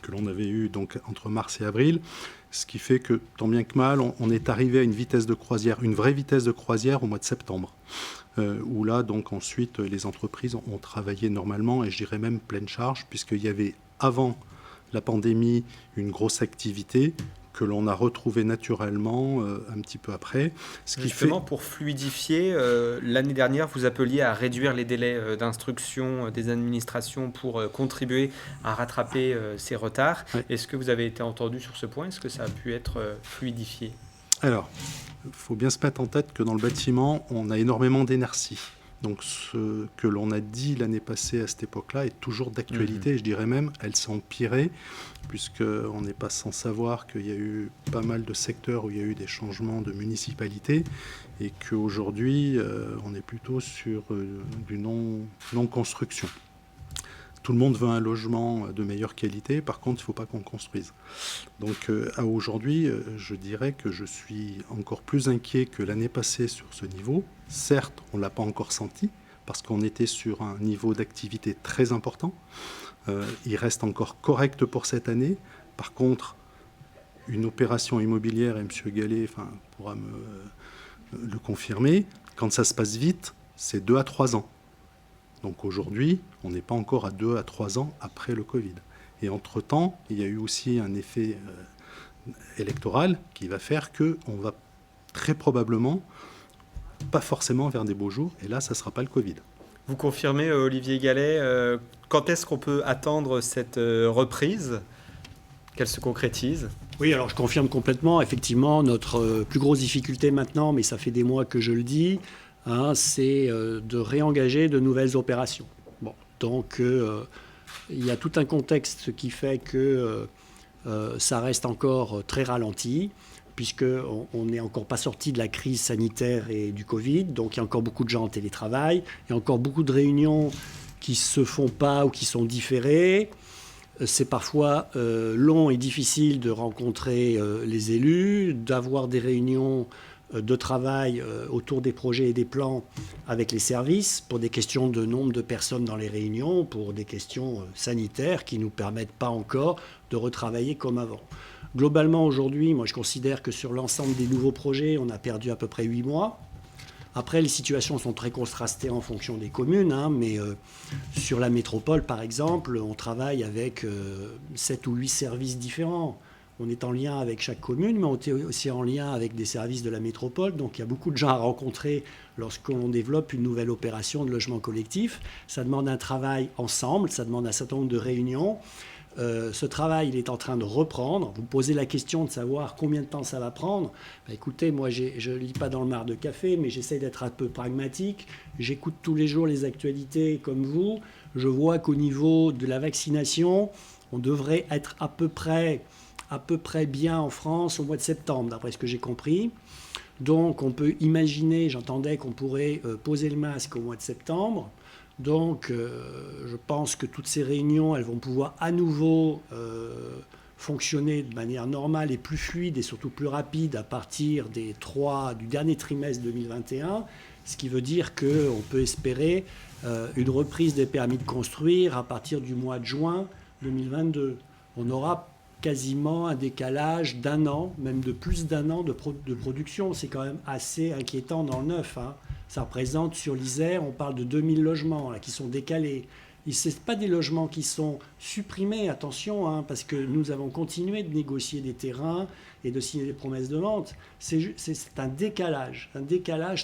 que l'on avait eu donc entre mars et avril. Ce qui fait que, tant bien que mal, on est arrivé à une vitesse de croisière, une vraie vitesse de croisière au mois de septembre. Où là, donc ensuite, les entreprises ont travaillé normalement, et je dirais même pleine charge, puisqu'il y avait, avant la pandémie, une grosse activité que l'on a retrouvée naturellement un petit peu après. Justement, pour fluidifier, l'année dernière, vous appeliez à réduire les délais d'instruction des administrations pour contribuer à rattraper ces retards. Oui. Est-ce que vous avez été entendu sur ce point ? Est-ce que ça a pu être fluidifié ? Alors, il faut bien se mettre en tête que dans le bâtiment, on a énormément d'inertie. Donc ce que l'on a dit l'année passée à cette époque-là est toujours d'actualité. Je dirais même, elle s'est empirée, puisqu'on n'est pas sans savoir qu'il y a eu pas mal de secteurs où il y a eu des changements de municipalité, et qu'aujourd'hui, on est plutôt sur du non-construction. Tout le monde veut un logement de meilleure qualité, par contre, il ne faut pas qu'on construise. Donc aujourd'hui, je dirais que je suis encore plus inquiet que l'année passée sur ce niveau. Certes, on ne l'a pas encore senti, parce qu'on était sur un niveau d'activité très important. Il reste encore correct pour cette année. Par contre, une opération immobilière, et M. Gallet pourra me le confirmer, quand ça se passe vite, c'est 2 à 3 ans. Donc aujourd'hui, on n'est pas encore à 2 à 3 ans après le Covid. Et entre-temps, il y a eu aussi un effet électoral qui va faire qu'on va très probablement, pas forcément vers des beaux jours, et là, ça ne sera pas le Covid. Vous confirmez, Olivier Gallet, quand est-ce qu'on peut attendre cette reprise ? Qu'elle se concrétise ? Oui, alors je confirme complètement. Effectivement, notre plus grosse difficulté maintenant, mais ça fait des mois que je le dis, c'est de réengager de nouvelles opérations. Bon, donc, il y a tout un contexte qui fait que ça reste encore très ralenti, puisqu'on n'est encore pas sorti de la crise sanitaire et du Covid. Donc, il y a encore beaucoup de gens en télétravail. Il y a encore beaucoup de réunions qui ne se font pas ou qui sont différées. C'est parfois long et difficile de rencontrer les élus, d'avoir des réunions de travail autour des projets et des plans avec les services pour des questions de nombre de personnes dans les réunions, pour des questions sanitaires qui ne nous permettent pas encore de retravailler comme avant. Globalement, aujourd'hui, moi je considère que sur l'ensemble des nouveaux projets, on a perdu à peu près 8 mois. Après, les situations sont très contrastées en fonction des communes, mais sur la métropole, par exemple, on travaille avec 7 ou 8 services différents. On est en lien avec chaque commune, mais on est aussi en lien avec des services de la métropole. Donc il y a beaucoup de gens à rencontrer lorsqu'on développe une nouvelle opération de logement collectif. Ça demande un travail ensemble, ça demande un certain nombre de réunions. Ce travail, il est en train de reprendre. Vous posez la question de savoir combien de temps ça va prendre. Écoutez, moi, je ne lis pas dans le mar de café, mais j'essaye d'être un peu pragmatique. J'écoute tous les jours les actualités comme vous. Je vois qu'au niveau de la vaccination, on devrait être à peu près bien en France au mois de septembre, d'après ce que j'ai compris. Donc, on peut imaginer, j'entendais qu'on pourrait poser le masque au mois de septembre. Donc, je pense que toutes ces réunions, elles vont pouvoir à nouveau fonctionner de manière normale et plus fluide et surtout plus rapide à partir du dernier trimestre 2021, ce qui veut dire qu'on peut espérer une reprise des permis de construire à partir du mois de juin 2022. On aura quasiment un décalage d'1 an, même de plus d'1 an de production. C'est quand même assez inquiétant dans le neuf. Ça représente sur l'Isère, on parle de 2000 logements là, qui sont décalés. Ce n'est pas des logements qui sont supprimés, attention, parce que nous avons continué de négocier des terrains et de signer des promesses de vente. C'est un décalage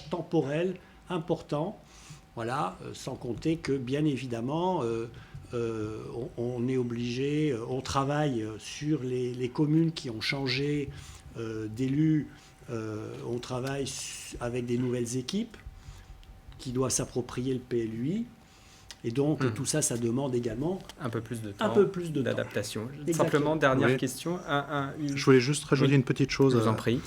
temporel important, voilà, sans compter que, bien évidemment, on est obligé, on travaille sur les communes qui ont changé d'élus, on travaille avec des nouvelles équipes qui doivent s'approprier le PLUI. Et donc, tout ça, ça demande également un peu plus de temps, d'adaptation. Simplement, dernière question. Je voulais juste rajouter une petite chose. Je vous en prie.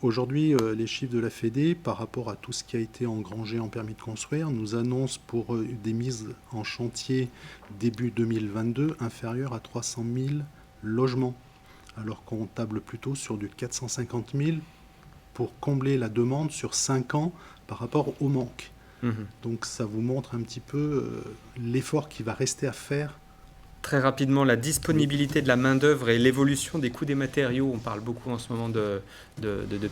Aujourd'hui, les chiffres de la Fédé, par rapport à tout ce qui a été engrangé en permis de construire, nous annoncent pour des mises en chantier début 2022 inférieures à 300 000 logements, alors qu'on table plutôt sur du 450 000 pour combler la demande sur 5 ans par rapport au manque. Donc ça vous montre un petit peu l'effort qui va rester à faire. Très rapidement, la disponibilité de la main-d'œuvre et l'évolution des coûts des matériaux. On parle beaucoup en ce moment de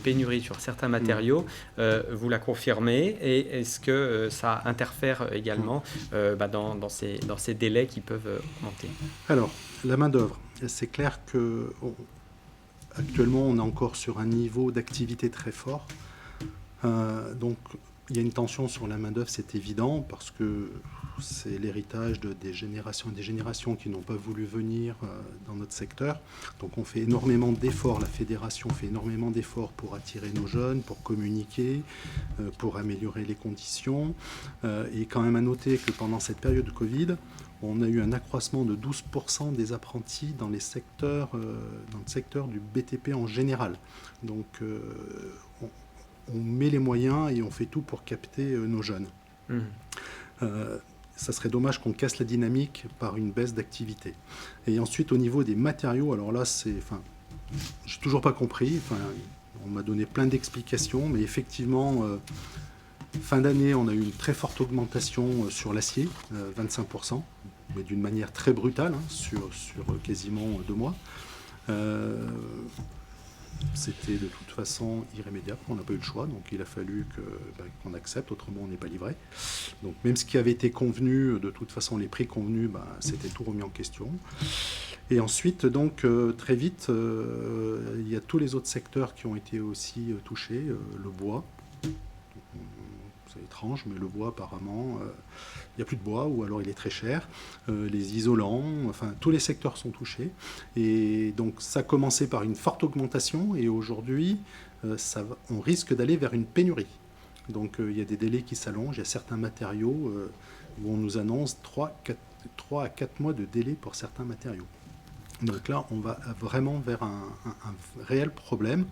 pénurie sur certains matériaux. Vous la confirmez, et est-ce que ça interfère également dans ces délais qui peuvent augmenter? Alors, la main-d'œuvre, c'est clair que actuellement on est encore sur un niveau d'activité très fort. Donc, il y a une tension sur la main-d'œuvre, c'est évident, parce que c'est l'héritage des générations et des générations qui n'ont pas voulu venir dans notre secteur. Donc on fait énormément d'efforts, la fédération fait énormément d'efforts pour attirer nos jeunes, pour communiquer, pour améliorer les conditions. Et quand même à noter que pendant cette période de Covid, on a eu un accroissement de 12% des apprentis dans le secteur du BTP en général. Donc on met les moyens et on fait tout pour capter nos jeunes. Ça serait dommage qu'on casse la dynamique par une baisse d'activité. Et ensuite, au niveau des matériaux, alors là, j'ai toujours pas compris. On m'a donné plein d'explications, mais effectivement, fin d'année, on a eu une très forte augmentation sur l'acier, 25%, mais d'une manière très brutale, sur quasiment 2 mois. C'était de toute façon irrémédiable, on n'a pas eu le choix, donc il a fallu qu'on accepte, autrement on n'est pas livré. Donc même ce qui avait été convenu, de toute façon les prix convenus, c'était tout remis en question. Et ensuite, donc très vite, il y a tous les autres secteurs qui ont été aussi touchés, le bois. C'est étrange, mais le bois apparemment, il n'y a plus de bois, ou alors il est très cher. Les isolants, enfin tous les secteurs sont touchés. Et donc ça a commencé par une forte augmentation, et aujourd'hui, on risque d'aller vers une pénurie. Donc il y a des délais qui s'allongent, il y a certains matériaux où on nous annonce 3 à 4 mois de délai pour certains matériaux. Donc là, on va vraiment vers un réel problème.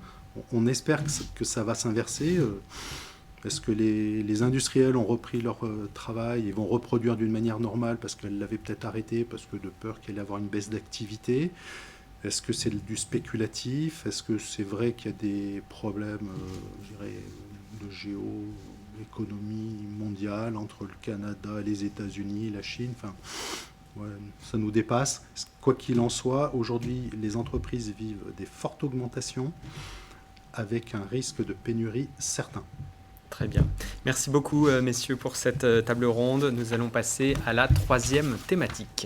On espère que ça va s'inverser. Parce que les industriels ont repris leur travail et vont reproduire d'une manière normale, parce qu'elles l'avaient peut-être arrêté, parce que de peur qu'il y ait avoir une baisse d'activité. Est-ce que c'est du spéculatif? Est-ce que c'est vrai qu'il y a des problèmes, je dirais, de géoéconomie mondiale entre le Canada, les États-Unis, la Chine? Enfin, ouais, ça nous dépasse. Quoi qu'il en soit, aujourd'hui, les entreprises vivent des fortes augmentations avec un risque de pénurie certain. Très bien. Merci beaucoup, messieurs, pour cette table ronde. Nous allons passer à la troisième thématique.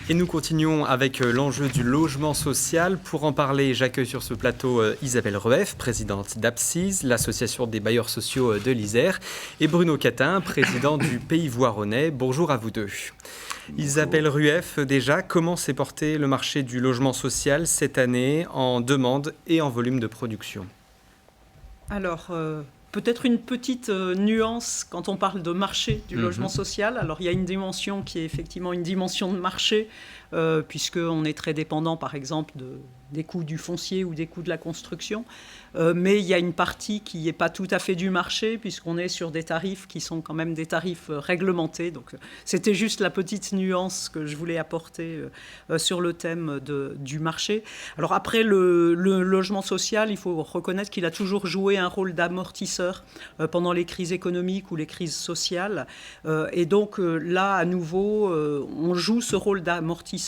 Et nous continuons avec l'enjeu du logement social. Pour en parler, j'accueille sur ce plateau Isabelle Rueff, présidente d'Apsise, l'association des bailleurs sociaux de l'Isère, et Bruno Catin, président du Pays Voironnais. Bonjour à vous deux. Bonjour. Isabelle Rueff, déjà, comment s'est porté le marché du logement social cette année en demande et en volume de production? Alors, peut-être une petite nuance quand on parle de marché du logement social. Alors, il y a une dimension qui est effectivement une dimension de marché, puisqu'on est très dépendant, par exemple, des coûts du foncier ou des coûts de la construction. Mais il y a une partie qui n'est pas tout à fait du marché, puisqu'on est sur des tarifs qui sont quand même des tarifs réglementés. Donc, c'était juste la petite nuance que je voulais apporter sur le thème du marché. Alors après, le logement social, il faut reconnaître qu'il a toujours joué un rôle d'amortisseur pendant les crises économiques ou les crises sociales. Et donc là, à nouveau, on joue ce rôle d'amortisseur,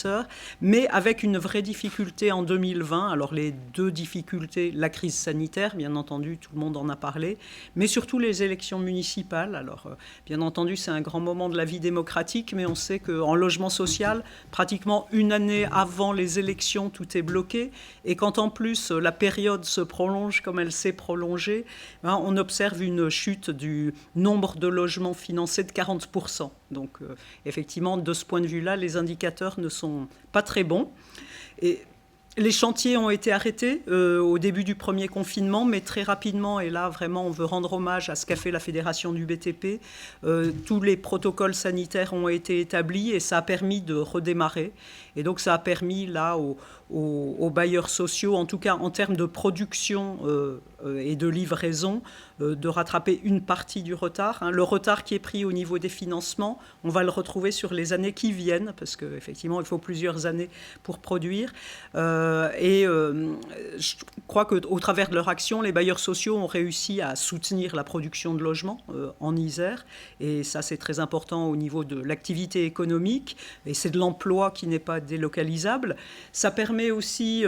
mais avec une vraie difficulté en 2020. Alors les deux difficultés, la crise sanitaire, bien entendu, tout le monde en a parlé, mais surtout les élections municipales. Alors bien entendu, c'est un grand moment de la vie démocratique, mais on sait qu'en logement social, pratiquement une année avant les élections, tout est bloqué. Et quand en plus la période se prolonge comme elle s'est prolongée, on observe une chute du nombre de logements financés de 40%. Donc effectivement, de ce point de vue-là, les indicateurs ne sont pas très bons. Et les chantiers ont été arrêtés au début du premier confinement, mais très rapidement, et là vraiment on veut rendre hommage à ce qu'a fait la Fédération du BTP, tous les protocoles sanitaires ont été établis et ça a permis de redémarrer. Et donc ça a permis là aux bailleurs sociaux, en tout cas en termes de production et de livraison, de rattraper une partie du retard. Le retard qui est pris au niveau des financements, on va le retrouver sur les années qui viennent, parce qu'effectivement, il faut plusieurs années pour produire. Je crois qu'au travers de leur action, les bailleurs sociaux ont réussi à soutenir la production de logements en Isère. Et ça, c'est très important au niveau de l'activité économique. Et c'est de l'emploi qui n'est pas délocalisable. Ça permet aussi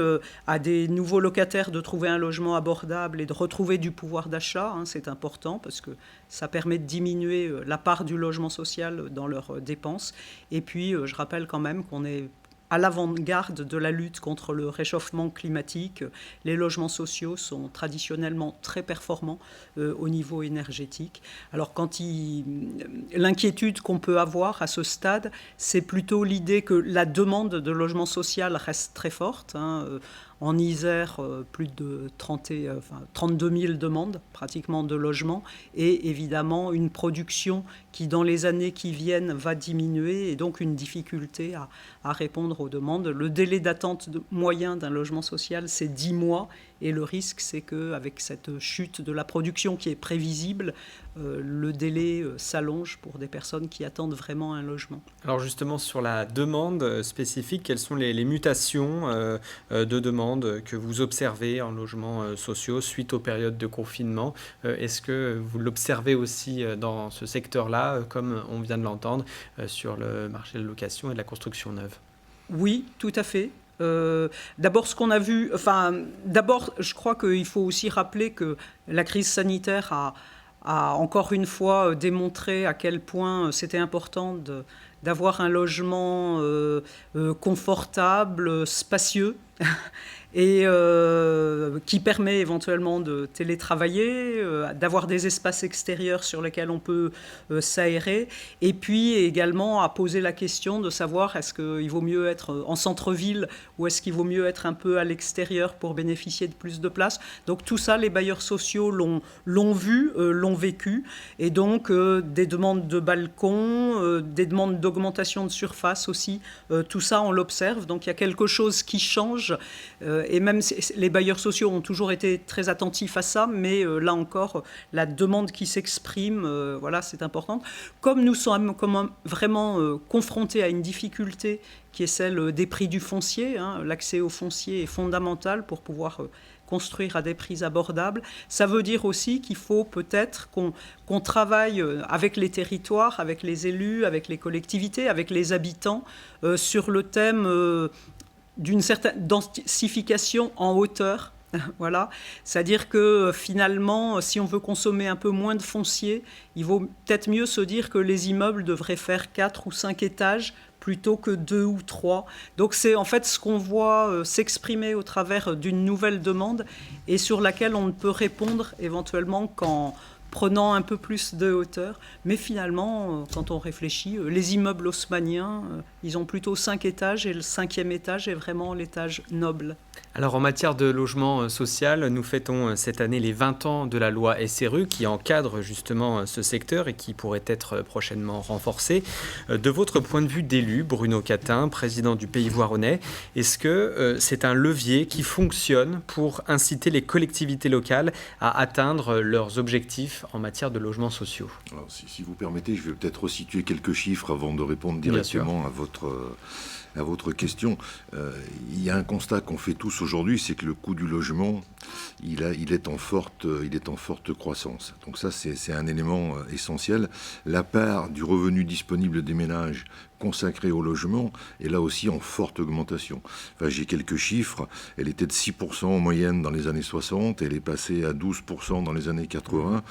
à des nouveaux locataires de trouver un logement abordable et de retrouver du pouvoir d'achat. C'est important parce que ça permet de diminuer la part du logement social dans leurs dépenses. Et puis, je rappelle quand même qu'on est à l'avant-garde de la lutte contre le réchauffement climatique. Les logements sociaux sont traditionnellement très performants au niveau énergétique. Alors l'inquiétude qu'on peut avoir à ce stade, c'est plutôt l'idée que la demande de logement social reste très forte. En Isère, plus de 32 000 demandes pratiquement de logements et évidemment une production qui dans les années qui viennent va diminuer et donc une difficulté à répondre aux demandes. Le délai d'attente moyen d'un logement social, c'est 10 mois et le risque, c'est qu'avec cette chute de la production qui est prévisible, le délai s'allonge pour des personnes qui attendent vraiment un logement. Alors justement, sur la demande spécifique, quelles sont les mutations de demande que vous observez en logements sociaux suite aux périodes de confinement? Est-ce que vous l'observez aussi dans ce secteur-là, comme on vient de l'entendre, sur le marché de la location et de la construction neuve? Oui, tout à fait. D'abord, ce qu'on a vu... d'abord, je crois qu'il faut aussi rappeler que la crise sanitaire a encore une fois démontré à quel point c'était important d'avoir un logement confortable, spacieux, et qui permet éventuellement de télétravailler, d'avoir des espaces extérieurs sur lesquels on peut s'aérer, et puis également à poser la question de savoir est-ce qu'il vaut mieux être en centre-ville ou est-ce qu'il vaut mieux être un peu à l'extérieur pour bénéficier de plus de place. Donc tout ça, les bailleurs sociaux l'ont vu, l'ont vécu, et donc des demandes de balcons, des demandes d'augmentation de surface aussi, tout ça on l'observe, donc il y a quelque chose qui change. Et même les bailleurs sociaux ont toujours été très attentifs à ça, mais là encore, la demande qui s'exprime, voilà, c'est important. Comme nous sommes vraiment confrontés à une difficulté qui est celle des prix du foncier, hein, l'accès au foncier est fondamental pour pouvoir construire à des prix abordables. Ça veut dire aussi qu'il faut peut-être qu'on travaille avec les territoires, avec les élus, avec les collectivités, avec les habitants, sur le thème d'une certaine densification en hauteur. Voilà. C'est-à-dire que finalement, si on veut consommer un peu moins de foncier, il vaut peut-être mieux se dire que les immeubles devraient faire 4 ou 5 étages plutôt que 2 ou 3. Donc c'est en fait ce qu'on voit s'exprimer au travers d'une nouvelle demande et sur laquelle on ne peut répondre éventuellement qu'en prenant un peu plus de hauteur. Mais finalement, quand on réfléchit, les immeubles haussmanniens, ils ont plutôt 5 étages et le 5e étage est vraiment l'étage noble. Alors en matière de logement social, nous fêtons cette année les 20 ans de la loi SRU qui encadre justement ce secteur et qui pourrait être prochainement renforcé. De votre point de vue d'élu, Bruno Catin, président du Pays Voironnais, est-ce que c'est un levier qui fonctionne pour inciter les collectivités locales à atteindre leurs objectifs en matière de logements sociaux? Alors, si vous permettez, je vais peut-être resituer quelques chiffres avant de répondre directement à votre question. Il y a un constat qu'on fait tous aujourd'hui, c'est que le coût du logement, il est en forte croissance. Donc ça, c'est un élément essentiel. La part du revenu disponible des ménages consacré au logement est là aussi en forte augmentation. Enfin, j'ai quelques chiffres. Elle était de 6% en moyenne dans les années 60, elle est passée à 12% dans les années 80,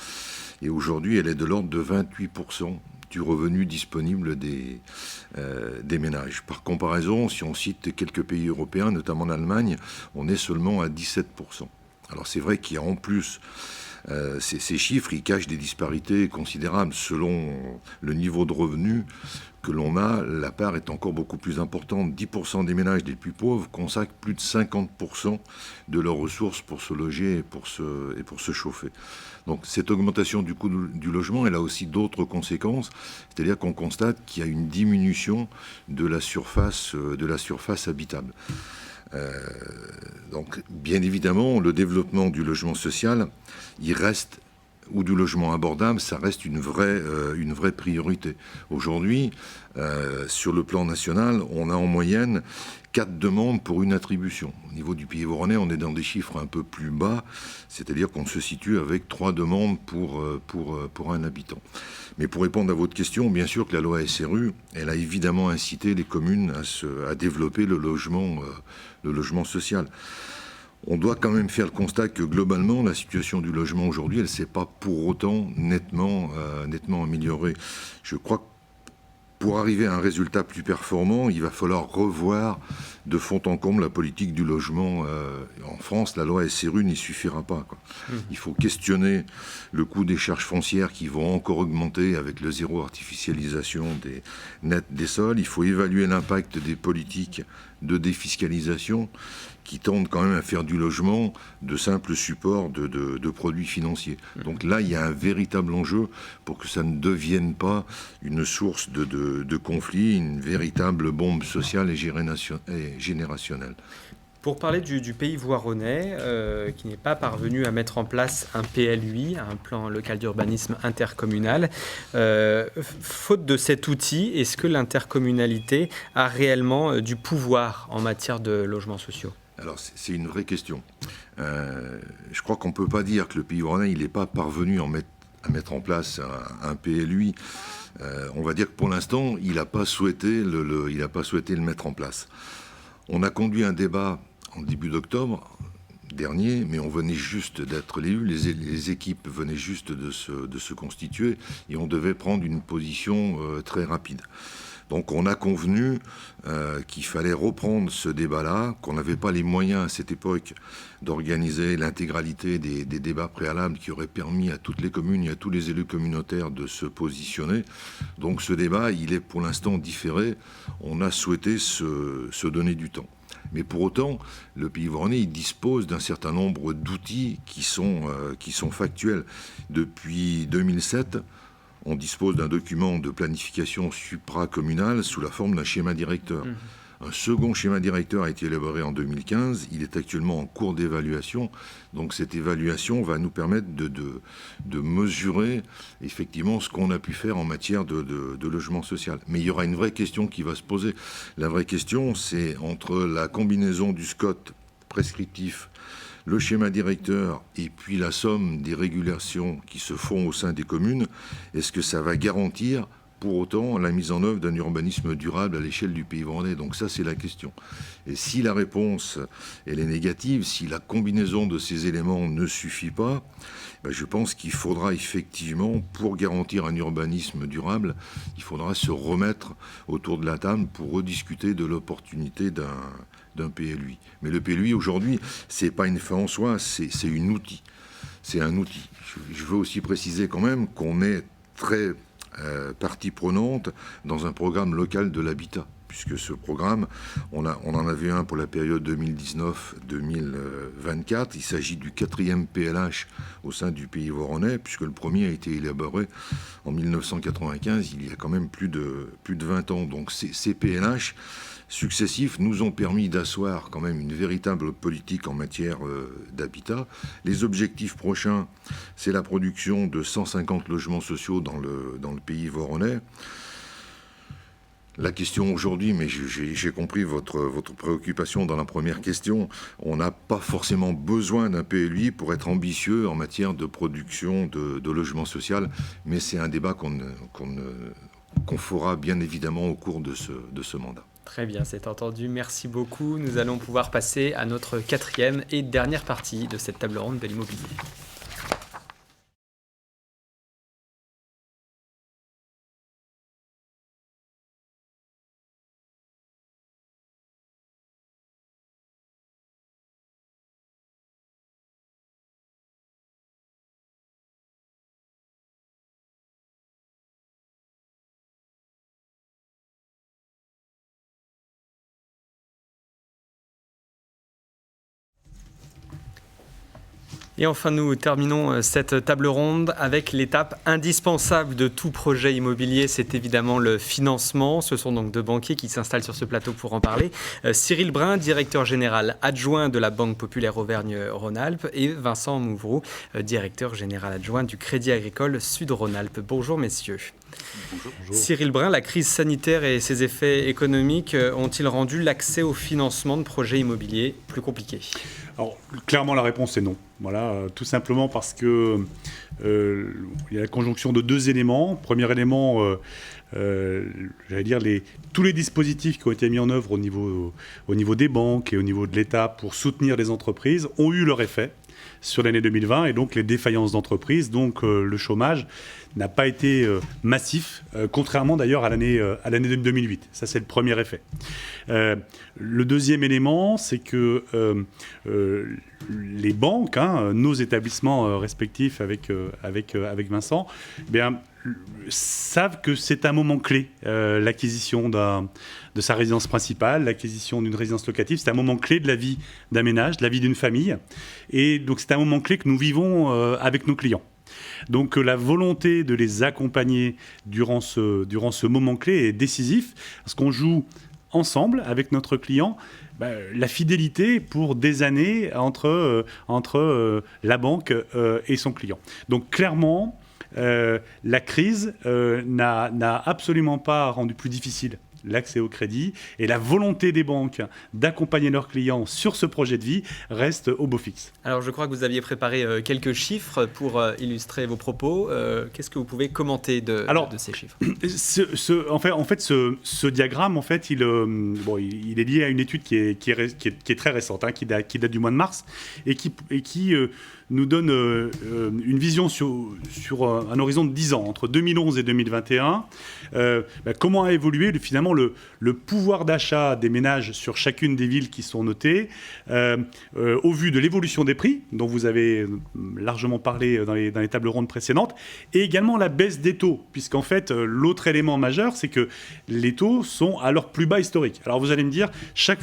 et aujourd'hui, elle est de l'ordre de 28% du revenu disponible des ménages. Par comparaison, si on cite quelques pays européens, notamment l'Allemagne, on est seulement à 17%. Alors c'est vrai qu'il y a en plus, ces chiffres, ils cachent des disparités considérables. Selon le niveau de revenu que l'on a, la part est encore beaucoup plus importante. 10% des ménages les plus pauvres consacrent plus de 50% de leurs ressources pour se loger et pour se chauffer. Donc cette augmentation du coût du logement, elle a aussi d'autres conséquences, c'est-à-dire qu'on constate qu'il y a une diminution de la surface habitable. Donc bien évidemment, le développement du logement social, il reste, ou du logement abordable, ça reste une vraie priorité. Aujourd'hui, sur le plan national, on a en moyenne 4 demandes pour une attribution. Au niveau du Pays Voironnais, on est dans des chiffres un peu plus bas, c'est-à-dire qu'on se situe avec 3 demandes pour un habitant. Mais pour répondre à votre question, bien sûr que la loi SRU, elle a évidemment incité les communes à développer le logement social. On doit quand même faire le constat que globalement, la situation du logement aujourd'hui, elle ne s'est pas pour autant nettement améliorée. Je crois que pour arriver à un résultat plus performant, il va falloir revoir de fond en comble la politique du logement. En France, la loi SRU n'y suffira pas, quoi. Il faut questionner le coût des charges foncières qui vont encore augmenter avec le zéro artificialisation des sols. Il faut évaluer l'impact des politiques de défiscalisation qui tendent quand même à faire du logement de simples supports de produits financiers. Donc là, il y a un véritable enjeu pour que ça ne devienne pas une source de conflit, une véritable bombe sociale et générationnelle. Pour parler du Pays Voironnais, qui n'est pas parvenu à mettre en place un PLUI, un plan local d'urbanisme intercommunal, faute de cet outil, est-ce que l'intercommunalité a réellement du pouvoir en matière de logements sociaux ? Alors, c'est une vraie question. Je crois qu'on ne peut pas dire que le Pays Voironnais n'est pas parvenu à mettre en place un PLUI. On va dire que pour l'instant, il n'a pas souhaité le mettre en place. On a conduit un débat en début d'octobre dernier, mais on venait juste d'être élus, les équipes venaient juste de se constituer et on devait prendre une position très rapide. Donc on a convenu qu'il fallait reprendre ce débat-là, qu'on n'avait pas les moyens à cette époque d'organiser l'intégralité des débats préalables qui auraient permis à toutes les communes et à tous les élus communautaires de se positionner. Donc ce débat, il est pour l'instant différé. On a souhaité se donner du temps. Mais pour autant, le Pays Voronais, il dispose d'un certain nombre d'outils qui sont factuels. Depuis 2007, on dispose d'un document de planification supracommunale sous la forme d'un schéma directeur. Un second schéma directeur a été élaboré en 2015. Il est actuellement en cours d'évaluation. Donc cette évaluation va nous permettre de mesurer effectivement ce qu'on a pu faire en matière de logement social. Mais il y aura une vraie question qui va se poser. La vraie question, c'est entre la combinaison du SCOT prescriptif, le schéma directeur et puis la somme des régulations qui se font au sein des communes, est-ce que ça va garantir pour autant la mise en œuvre d'un urbanisme durable à l'échelle du Pays Voronais? Donc ça, c'est la question. Et si la réponse, elle est négative, si la combinaison de ces éléments ne suffit pas, je pense qu'il faudra effectivement, pour garantir un urbanisme durable, il faudra se remettre autour de la table pour rediscuter de l'opportunité d'un PLUI. Mais le PLUI, aujourd'hui, c'est pas une fin en soi, c'est un outil. C'est un outil. Je veux aussi préciser quand même qu'on est très partie prenante dans un programme local de l'habitat, puisque ce programme, on en avait un pour la période 2019-2024. Il s'agit du 4e PLH au sein du Pays Voronais, puisque le premier a été élaboré en 1995, il y a quand même plus de 20 ans. Donc ces PLH successifs nous ont permis d'asseoir quand même une véritable politique en matière d'habitat. Les objectifs prochains, c'est la production de 150 logements sociaux dans le Pays Voronais. La question aujourd'hui, mais j'ai compris votre préoccupation dans la première question, on n'a pas forcément besoin d'un PLUI pour être ambitieux en matière de production de logements sociaux, mais c'est un débat qu'on fera bien évidemment au cours de ce mandat. Très bien, c'est entendu. Merci beaucoup. Nous allons pouvoir passer à notre 4e et dernière partie de cette table ronde de l'immobilier. Et enfin, nous terminons cette table ronde avec l'étape indispensable de tout projet immobilier, c'est évidemment le financement. Ce sont donc deux banquiers qui s'installent sur ce plateau pour en parler. Cyril Brun, directeur général adjoint de la Banque Populaire Auvergne-Rhône-Alpes, et Vincent Mouvroux, directeur général adjoint du Crédit Agricole Sud-Rhône-Alpes. Bonjour messieurs. Bonjour. Cyril Brun, la crise sanitaire et ses effets économiques ont-ils rendu l'accès au financement de projets immobiliers plus compliqué ? Alors, clairement, la réponse est non. Voilà, tout simplement parce que il y a la conjonction de deux éléments. Premier élément, j'allais dire tous les dispositifs qui ont été mis en œuvre au niveau des banques et au niveau de l'État pour soutenir les entreprises ont eu leur effet sur l'année 2020 et donc les défaillances d'entreprises, donc le chômage n'a pas été massif, contrairement d'ailleurs à l'année 2008. Ça, c'est le premier effet. Le deuxième élément, c'est que les banques, nos établissements respectifs avec Vincent, savent que c'est un moment clé, l'acquisition de sa résidence principale, l'acquisition d'une résidence locative. C'est un moment clé de la vie d'un ménage, de la vie d'une famille. Et donc, c'est un moment clé que nous vivons avec nos clients. Donc la volonté de les accompagner durant ce moment clé est décisif, parce qu'on joue ensemble avec notre client la fidélité pour des années entre la banque et son client. Donc clairement, la crise n'a absolument pas rendu plus difficile l'accès au crédit, et la volonté des banques d'accompagner leurs clients sur ce projet de vie reste au beau fixe. Alors je crois que vous aviez préparé quelques chiffres pour illustrer vos propos. Qu'est-ce que vous pouvez commenter de ces chiffres ? Ce diagramme, en fait, il est lié à une étude qui est très récente, qui date du mois de mars, et qui nous donne une vision sur un horizon de 10 ans, entre 2011 et 2021. Comment a évolué finalement le pouvoir d'achat des ménages sur chacune des villes qui sont notées, au vu de l'évolution des prix, dont vous avez largement parlé dans les tables rondes précédentes, et également la baisse des taux, puisqu'en fait, l'autre élément majeur, c'est que les taux sont à leur plus bas historique. Alors vous allez me dire, chaque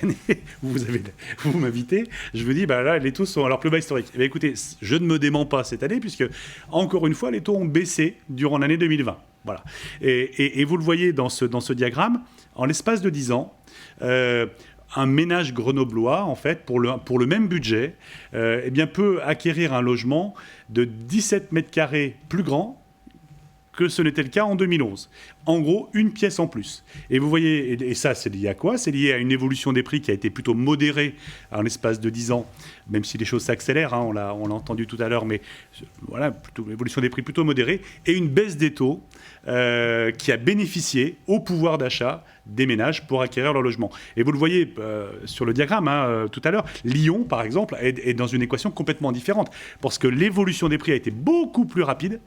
année, vous m'invitez, je vous dis, là, les taux sont à leur plus bas historique. Eh bien, écoutez, je ne me dément pas cette année, puisque, encore une fois, les taux ont baissé durant l'année 2020. Voilà. Et vous le voyez dans ce diagramme, en l'espace de 10 ans, un ménage grenoblois, en fait, pour le même budget, peut acquérir un logement de 17 mètres carrés plus grand que ce n'était le cas en 2011. En gros, une pièce en plus. Et vous voyez, et ça, c'est lié à quoi? C'est lié à une évolution des prix qui a été plutôt modérée en l'espace de 10 ans, même si les choses s'accélèrent, on l'a entendu tout à l'heure, mais voilà, l'évolution des prix plutôt modérée, et une baisse des taux qui a bénéficié au pouvoir d'achat des ménages pour acquérir leur logement. Et vous le voyez sur le diagramme tout à l'heure, Lyon, par exemple, est dans une équation complètement différente, parce que l'évolution des prix a été beaucoup plus rapide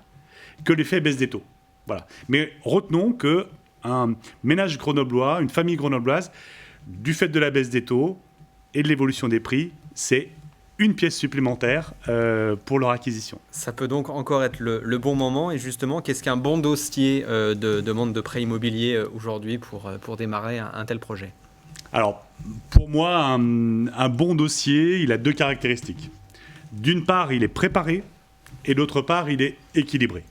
que l'effet baisse des taux. Voilà. Mais retenons qu'un ménage grenoblois, une famille grenobloise, du fait de la baisse des taux et de l'évolution des prix, c'est une pièce supplémentaire pour leur acquisition. Ça peut donc encore être le bon moment. Et justement, qu'est-ce qu'un bon dossier de demande de prêt immobilier aujourd'hui pour démarrer un tel projet? Alors, pour moi, un bon dossier, il a deux caractéristiques. D'une part, il est préparé, et d'autre part, il est équilibré.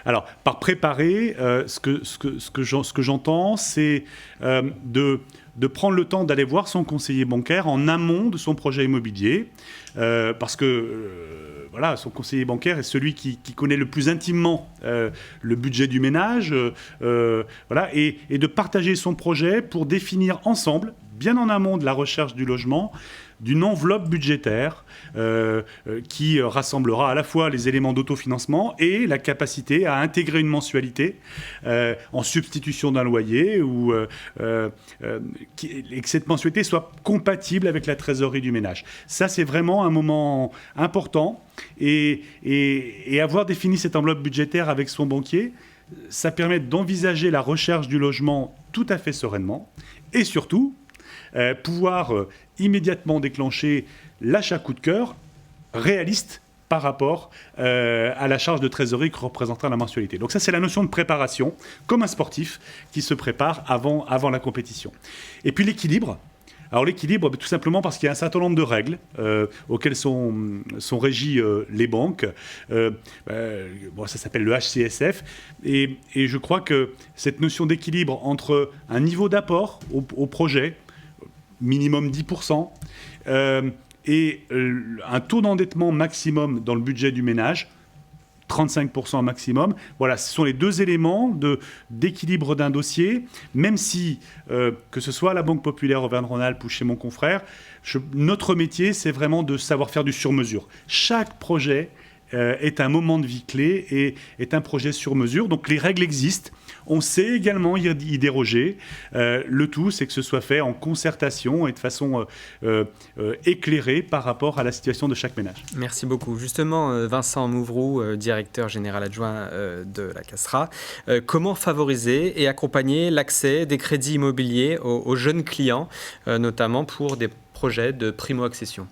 Alors, par préparer, ce que j'entends, c'est de prendre le temps d'aller voir son conseiller bancaire en amont de son projet immobilier, parce que voilà, son conseiller bancaire est celui qui connaît le plus intimement le budget du ménage, voilà, et de partager son projet pour définir ensemble, bien en amont de la recherche du logement, d'une enveloppe budgétaire qui rassemblera à la fois les éléments d'autofinancement et la capacité à intégrer une mensualité en substitution d'un loyer ou et que cette mensualité soit compatible avec la trésorerie du ménage. Ça, c'est vraiment un moment important et avoir défini cette enveloppe budgétaire avec son banquier, ça permet d'envisager la recherche du logement tout à fait sereinement et surtout pouvoir immédiatement déclencher l'achat coup de cœur réaliste par rapport à la charge de trésorerie que représentera la mensualité. Donc ça, c'est la notion de préparation, comme un sportif qui se prépare avant la compétition. Et puis l'équilibre. Alors l'équilibre, tout simplement parce qu'il y a un certain nombre de règles auxquelles sont régies les banques. Ça s'appelle le HCSF. Et je crois que cette notion d'équilibre entre un niveau d'apport au projet, minimum 10%, et un taux d'endettement maximum dans le budget du ménage, 35% maximum. Voilà, ce sont les deux éléments d'équilibre d'un dossier, même si, que ce soit à la Banque Populaire, Auvergne-Rhône-Alpes ou chez mon confrère, notre métier, c'est vraiment de savoir faire du sur-mesure. Chaque projet est un moment de vie clé et est un projet sur mesure. Donc les règles existent. On sait également y déroger. Le tout, c'est que ce soit fait en concertation et de façon éclairée par rapport à la situation de chaque ménage. Merci beaucoup. Justement, Vincent Mouvroux, directeur général adjoint de la CASRA, comment favoriser et accompagner l'accès des crédits immobiliers aux jeunes clients, notamment pour des projets de primo-accession ?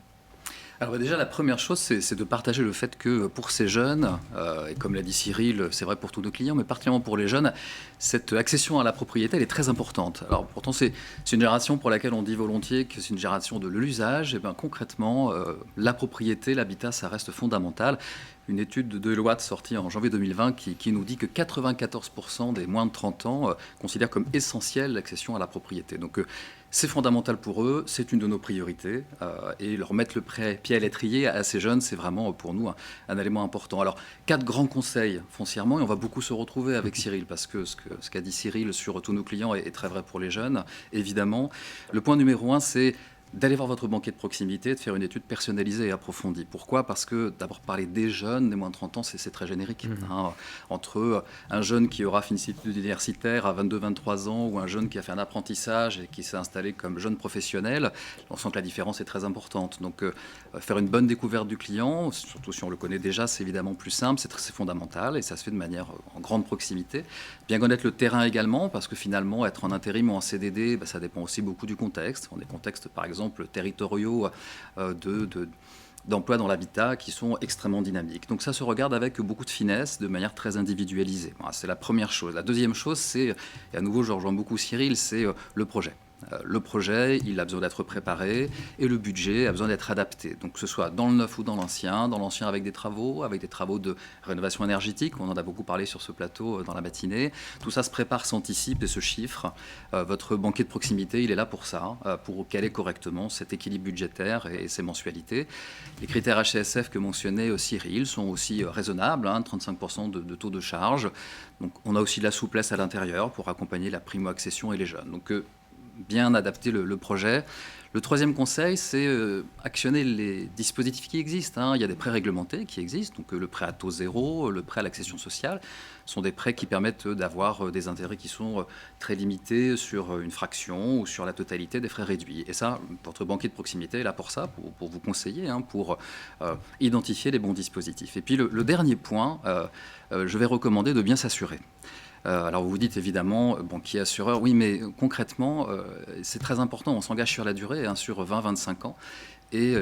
Alors déjà, la première chose, c'est de partager le fait que pour ces jeunes, et comme l'a dit Cyril, c'est vrai pour tous nos clients, mais particulièrement pour les jeunes, cette accession à la propriété, elle est très importante. Alors pourtant, c'est une génération pour laquelle on dit volontiers que c'est une génération de l'usage. Et bien concrètement, la propriété, l'habitat, ça reste fondamental. Une étude de Deloitte sortie en janvier 2020 qui nous dit que 94% des moins de 30 ans considèrent comme essentielle l'accession à la propriété. Donc c'est fondamental pour eux, c'est une de nos priorités. Et leur mettre le pied à l'étrier à ces jeunes, c'est vraiment pour nous un élément important. Alors, 4 grands conseils foncièrement, et on va beaucoup se retrouver avec Cyril, parce que ce qu'a dit Cyril sur tous nos clients est très vrai pour les jeunes, évidemment. Le point numéro 1, c'est d'aller voir votre banquier de proximité, de faire une étude personnalisée et approfondie. Pourquoi ? Parce que d'abord parler des jeunes, des moins de 30 ans, c'est très générique. Entre un jeune qui aura fini ses études universitaires à 22-23 ans ou un jeune qui a fait un apprentissage et qui s'est installé comme jeune professionnel, on sent que la différence est très importante. Donc faire une bonne découverte du client, surtout si on le connaît déjà, c'est évidemment plus simple, c'est fondamental et ça se fait de manière en grande proximité. Bien connaître le terrain également, parce que finalement, être en intérim ou en CDD, ça dépend aussi beaucoup du contexte. On a des contextes, par exemple, territoriaux d'emploi dans l'habitat qui sont extrêmement dynamiques. Donc ça se regarde avec beaucoup de finesse, de manière très individualisée. Voilà, c'est la première chose. La deuxième chose, c'est, et à nouveau je rejoins beaucoup Cyril, c'est le projet. Le projet, il a besoin d'être préparé et le budget a besoin d'être adapté. Donc que ce soit dans le neuf ou dans l'ancien avec des travaux de rénovation énergétique, on en a beaucoup parlé sur ce plateau dans la matinée. Tout ça se prépare, s'anticipe et se chiffre. Votre banquier de proximité, il est là pour ça, pour caler correctement cet équilibre budgétaire et ses mensualités. Les critères HCSF que mentionnait Cyril sont aussi raisonnables, 35% de taux de charge. Donc on a aussi de la souplesse à l'intérieur pour accompagner la primo-accession et les jeunes. Donc bien adapter le projet. Le troisième conseil, c'est actionner les dispositifs qui existent. Il y a des prêts réglementés qui existent, donc le prêt à taux zéro, le prêt à l'accession sociale, sont des prêts qui permettent d'avoir des intérêts qui sont très limités sur une fraction ou sur la totalité des frais réduits. Et ça, votre banquier de proximité est là pour ça, pour vous conseiller, pour identifier les bons dispositifs. Et puis le dernier point, je vais recommander de bien s'assurer. Alors vous vous dites évidemment, banquier assureur, oui, mais concrètement, c'est très important, on s'engage sur la durée, sur 20-25 ans, et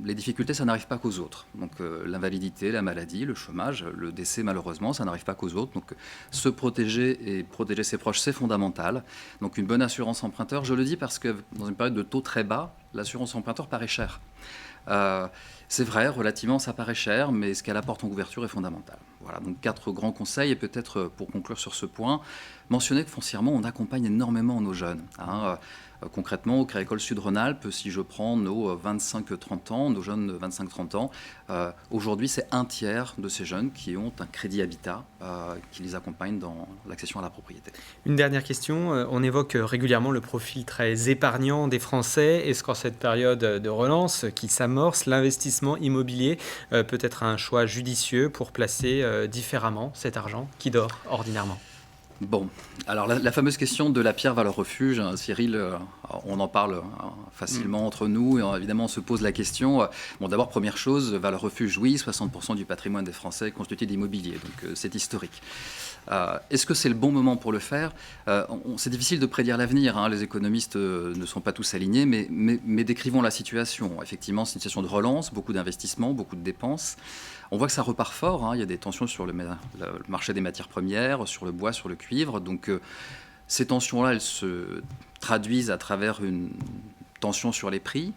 les difficultés, ça n'arrive pas qu'aux autres. Donc l'invalidité, la maladie, le chômage, le décès, malheureusement, ça n'arrive pas qu'aux autres. Donc se protéger et protéger ses proches, c'est fondamental. Donc une bonne assurance emprunteur, je le dis parce que dans une période de taux très bas, l'assurance emprunteur paraît chère. C'est vrai, relativement, ça paraît cher, mais ce qu'elle apporte en couverture est fondamental. Voilà, donc 4 grands conseils, et peut-être pour conclure sur ce point, mentionner que foncièrement, on accompagne énormément nos jeunes. Concrètement, au Crédit Agricole Sud-Rhône-Alpes, si je prends nos 25-30 ans, nos jeunes de 25-30 ans, aujourd'hui, c'est un tiers de ces jeunes qui ont un crédit habitat qui les accompagne dans l'accession à la propriété. Une dernière question. On évoque régulièrement le profil très épargnant des Français. Est-ce qu'en cette période de relance qui s'amorce, l'investissement immobilier peut être un choix judicieux pour placer différemment cet argent qui dort ordinairement ? Bon, alors la fameuse question de la pierre valeur refuge, Cyril, on en parle facilement entre nous et évidemment on se pose la question. Bon, d'abord, première chose, valeur refuge, oui, 60% du patrimoine des Français est constitué d'immobilier, donc c'est historique. Est-ce que c'est le bon moment pour le faire ? C'est difficile de prédire l'avenir, les économistes ne sont pas tous alignés, mais décrivons la situation. Effectivement, c'est une situation de relance, beaucoup d'investissements, beaucoup de dépenses. On voit que ça repart fort, il y a des tensions sur le marché des matières premières, sur le bois, sur le cuivre. Donc ces tensions-là, elles se traduisent à travers une tension sur les prix.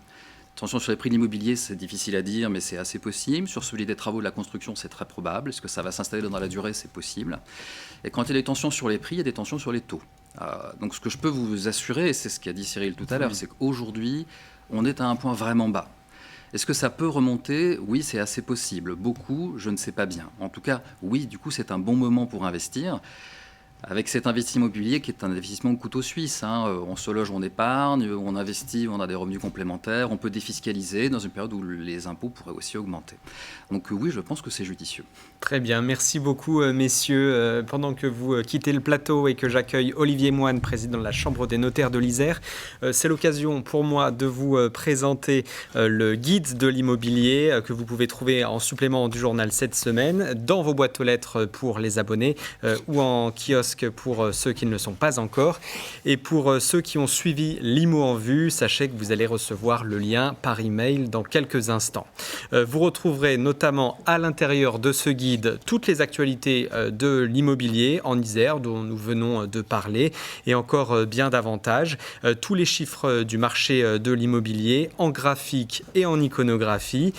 Tension sur les prix de l'immobilier, c'est difficile à dire, mais c'est assez possible. Sur celui des travaux de la construction, c'est très probable. Est-ce que ça va s'installer dans la durée ? C'est possible. Et quand il y a des tensions sur les prix, il y a des tensions sur les taux. Donc ce que je peux vous assurer, et c'est ce qu'a dit Cyril tout à l'heure, c'est qu'aujourd'hui, on est à un point vraiment bas. Est-ce que ça peut remonter ? Oui, c'est assez possible. Beaucoup, je ne sais pas bien. En tout cas, oui, du coup, c'est un bon moment pour investir. Avec cet investissement immobilier qui est un investissement couteau suisse. On se loge, on épargne, on investit, on a des revenus complémentaires, on peut défiscaliser dans une période où les impôts pourraient aussi augmenter. Donc oui, je pense que c'est judicieux. Très bien, merci beaucoup messieurs. Pendant que vous quittez le plateau et que j'accueille Olivier Moine, président de la Chambre des notaires de l'Isère, c'est l'occasion pour moi de vous présenter le guide de l'immobilier que vous pouvez trouver en supplément du journal cette semaine, dans vos boîtes aux lettres pour les abonnés ou en kiosque pour ceux qui ne le sont pas encore. Et pour ceux qui ont suivi l'IMO en vue, sachez que vous allez recevoir le lien par email dans quelques instants. Vous retrouverez notamment à l'intérieur de ce guide toutes les actualités de l'immobilier en Isère dont nous venons de parler et encore bien davantage. Tous les chiffres du marché de l'immobilier en graphique et en iconographie.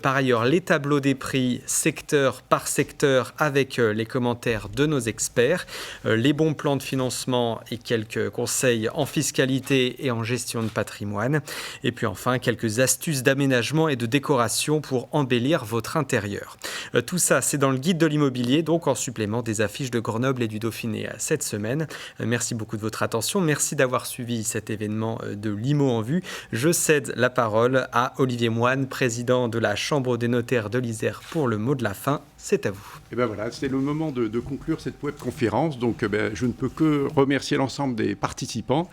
Par ailleurs, les tableaux des prix secteur par secteur avec les commentaires de nos experts. les bons plans de financement et quelques conseils en fiscalité et en gestion de patrimoine. Et puis enfin, quelques astuces d'aménagement et de décoration pour embellir votre intérieur. Tout ça, c'est dans le guide de l'immobilier, donc en supplément des affiches de Grenoble et du Dauphiné cette semaine. Merci beaucoup de votre attention. Merci d'avoir suivi cet événement de l'IMO en vue. Je cède la parole à Olivier Moine, président de la Chambre des notaires de l'Isère, pour le mot de la fin. C'est à vous. Et ben voilà, c'est le moment de conclure cette webconférence. Donc je ne peux que remercier l'ensemble des participants.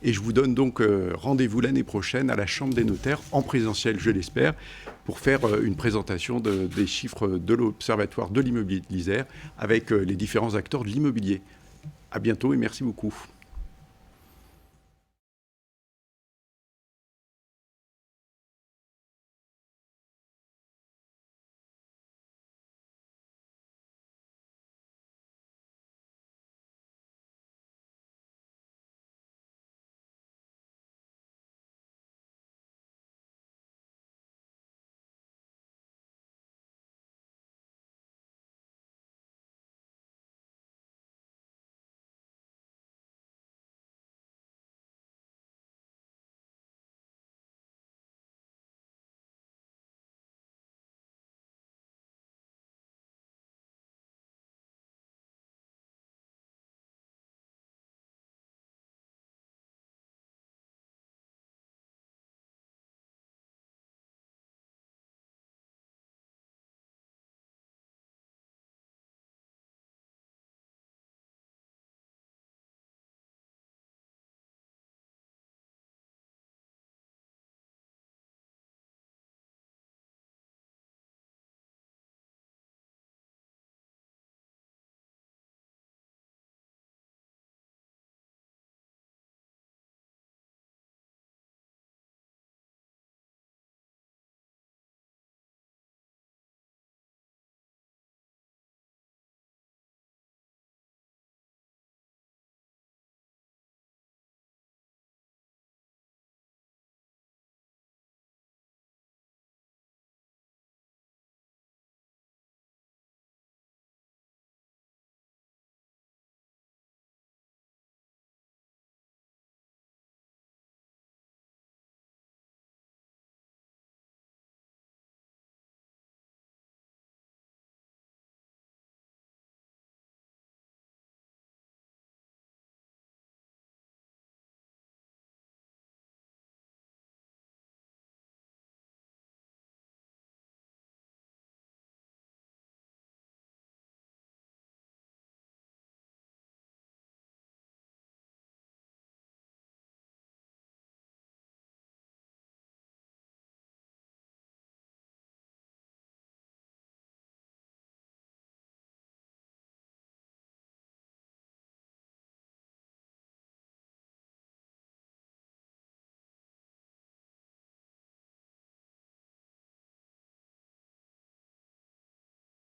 Et je vous donne donc rendez-vous l'année prochaine à la Chambre des notaires, en présentiel, je l'espère, pour faire une présentation des chiffres de l'Observatoire de l'immobilier de l'Isère avec les différents acteurs de l'immobilier. À bientôt et merci beaucoup.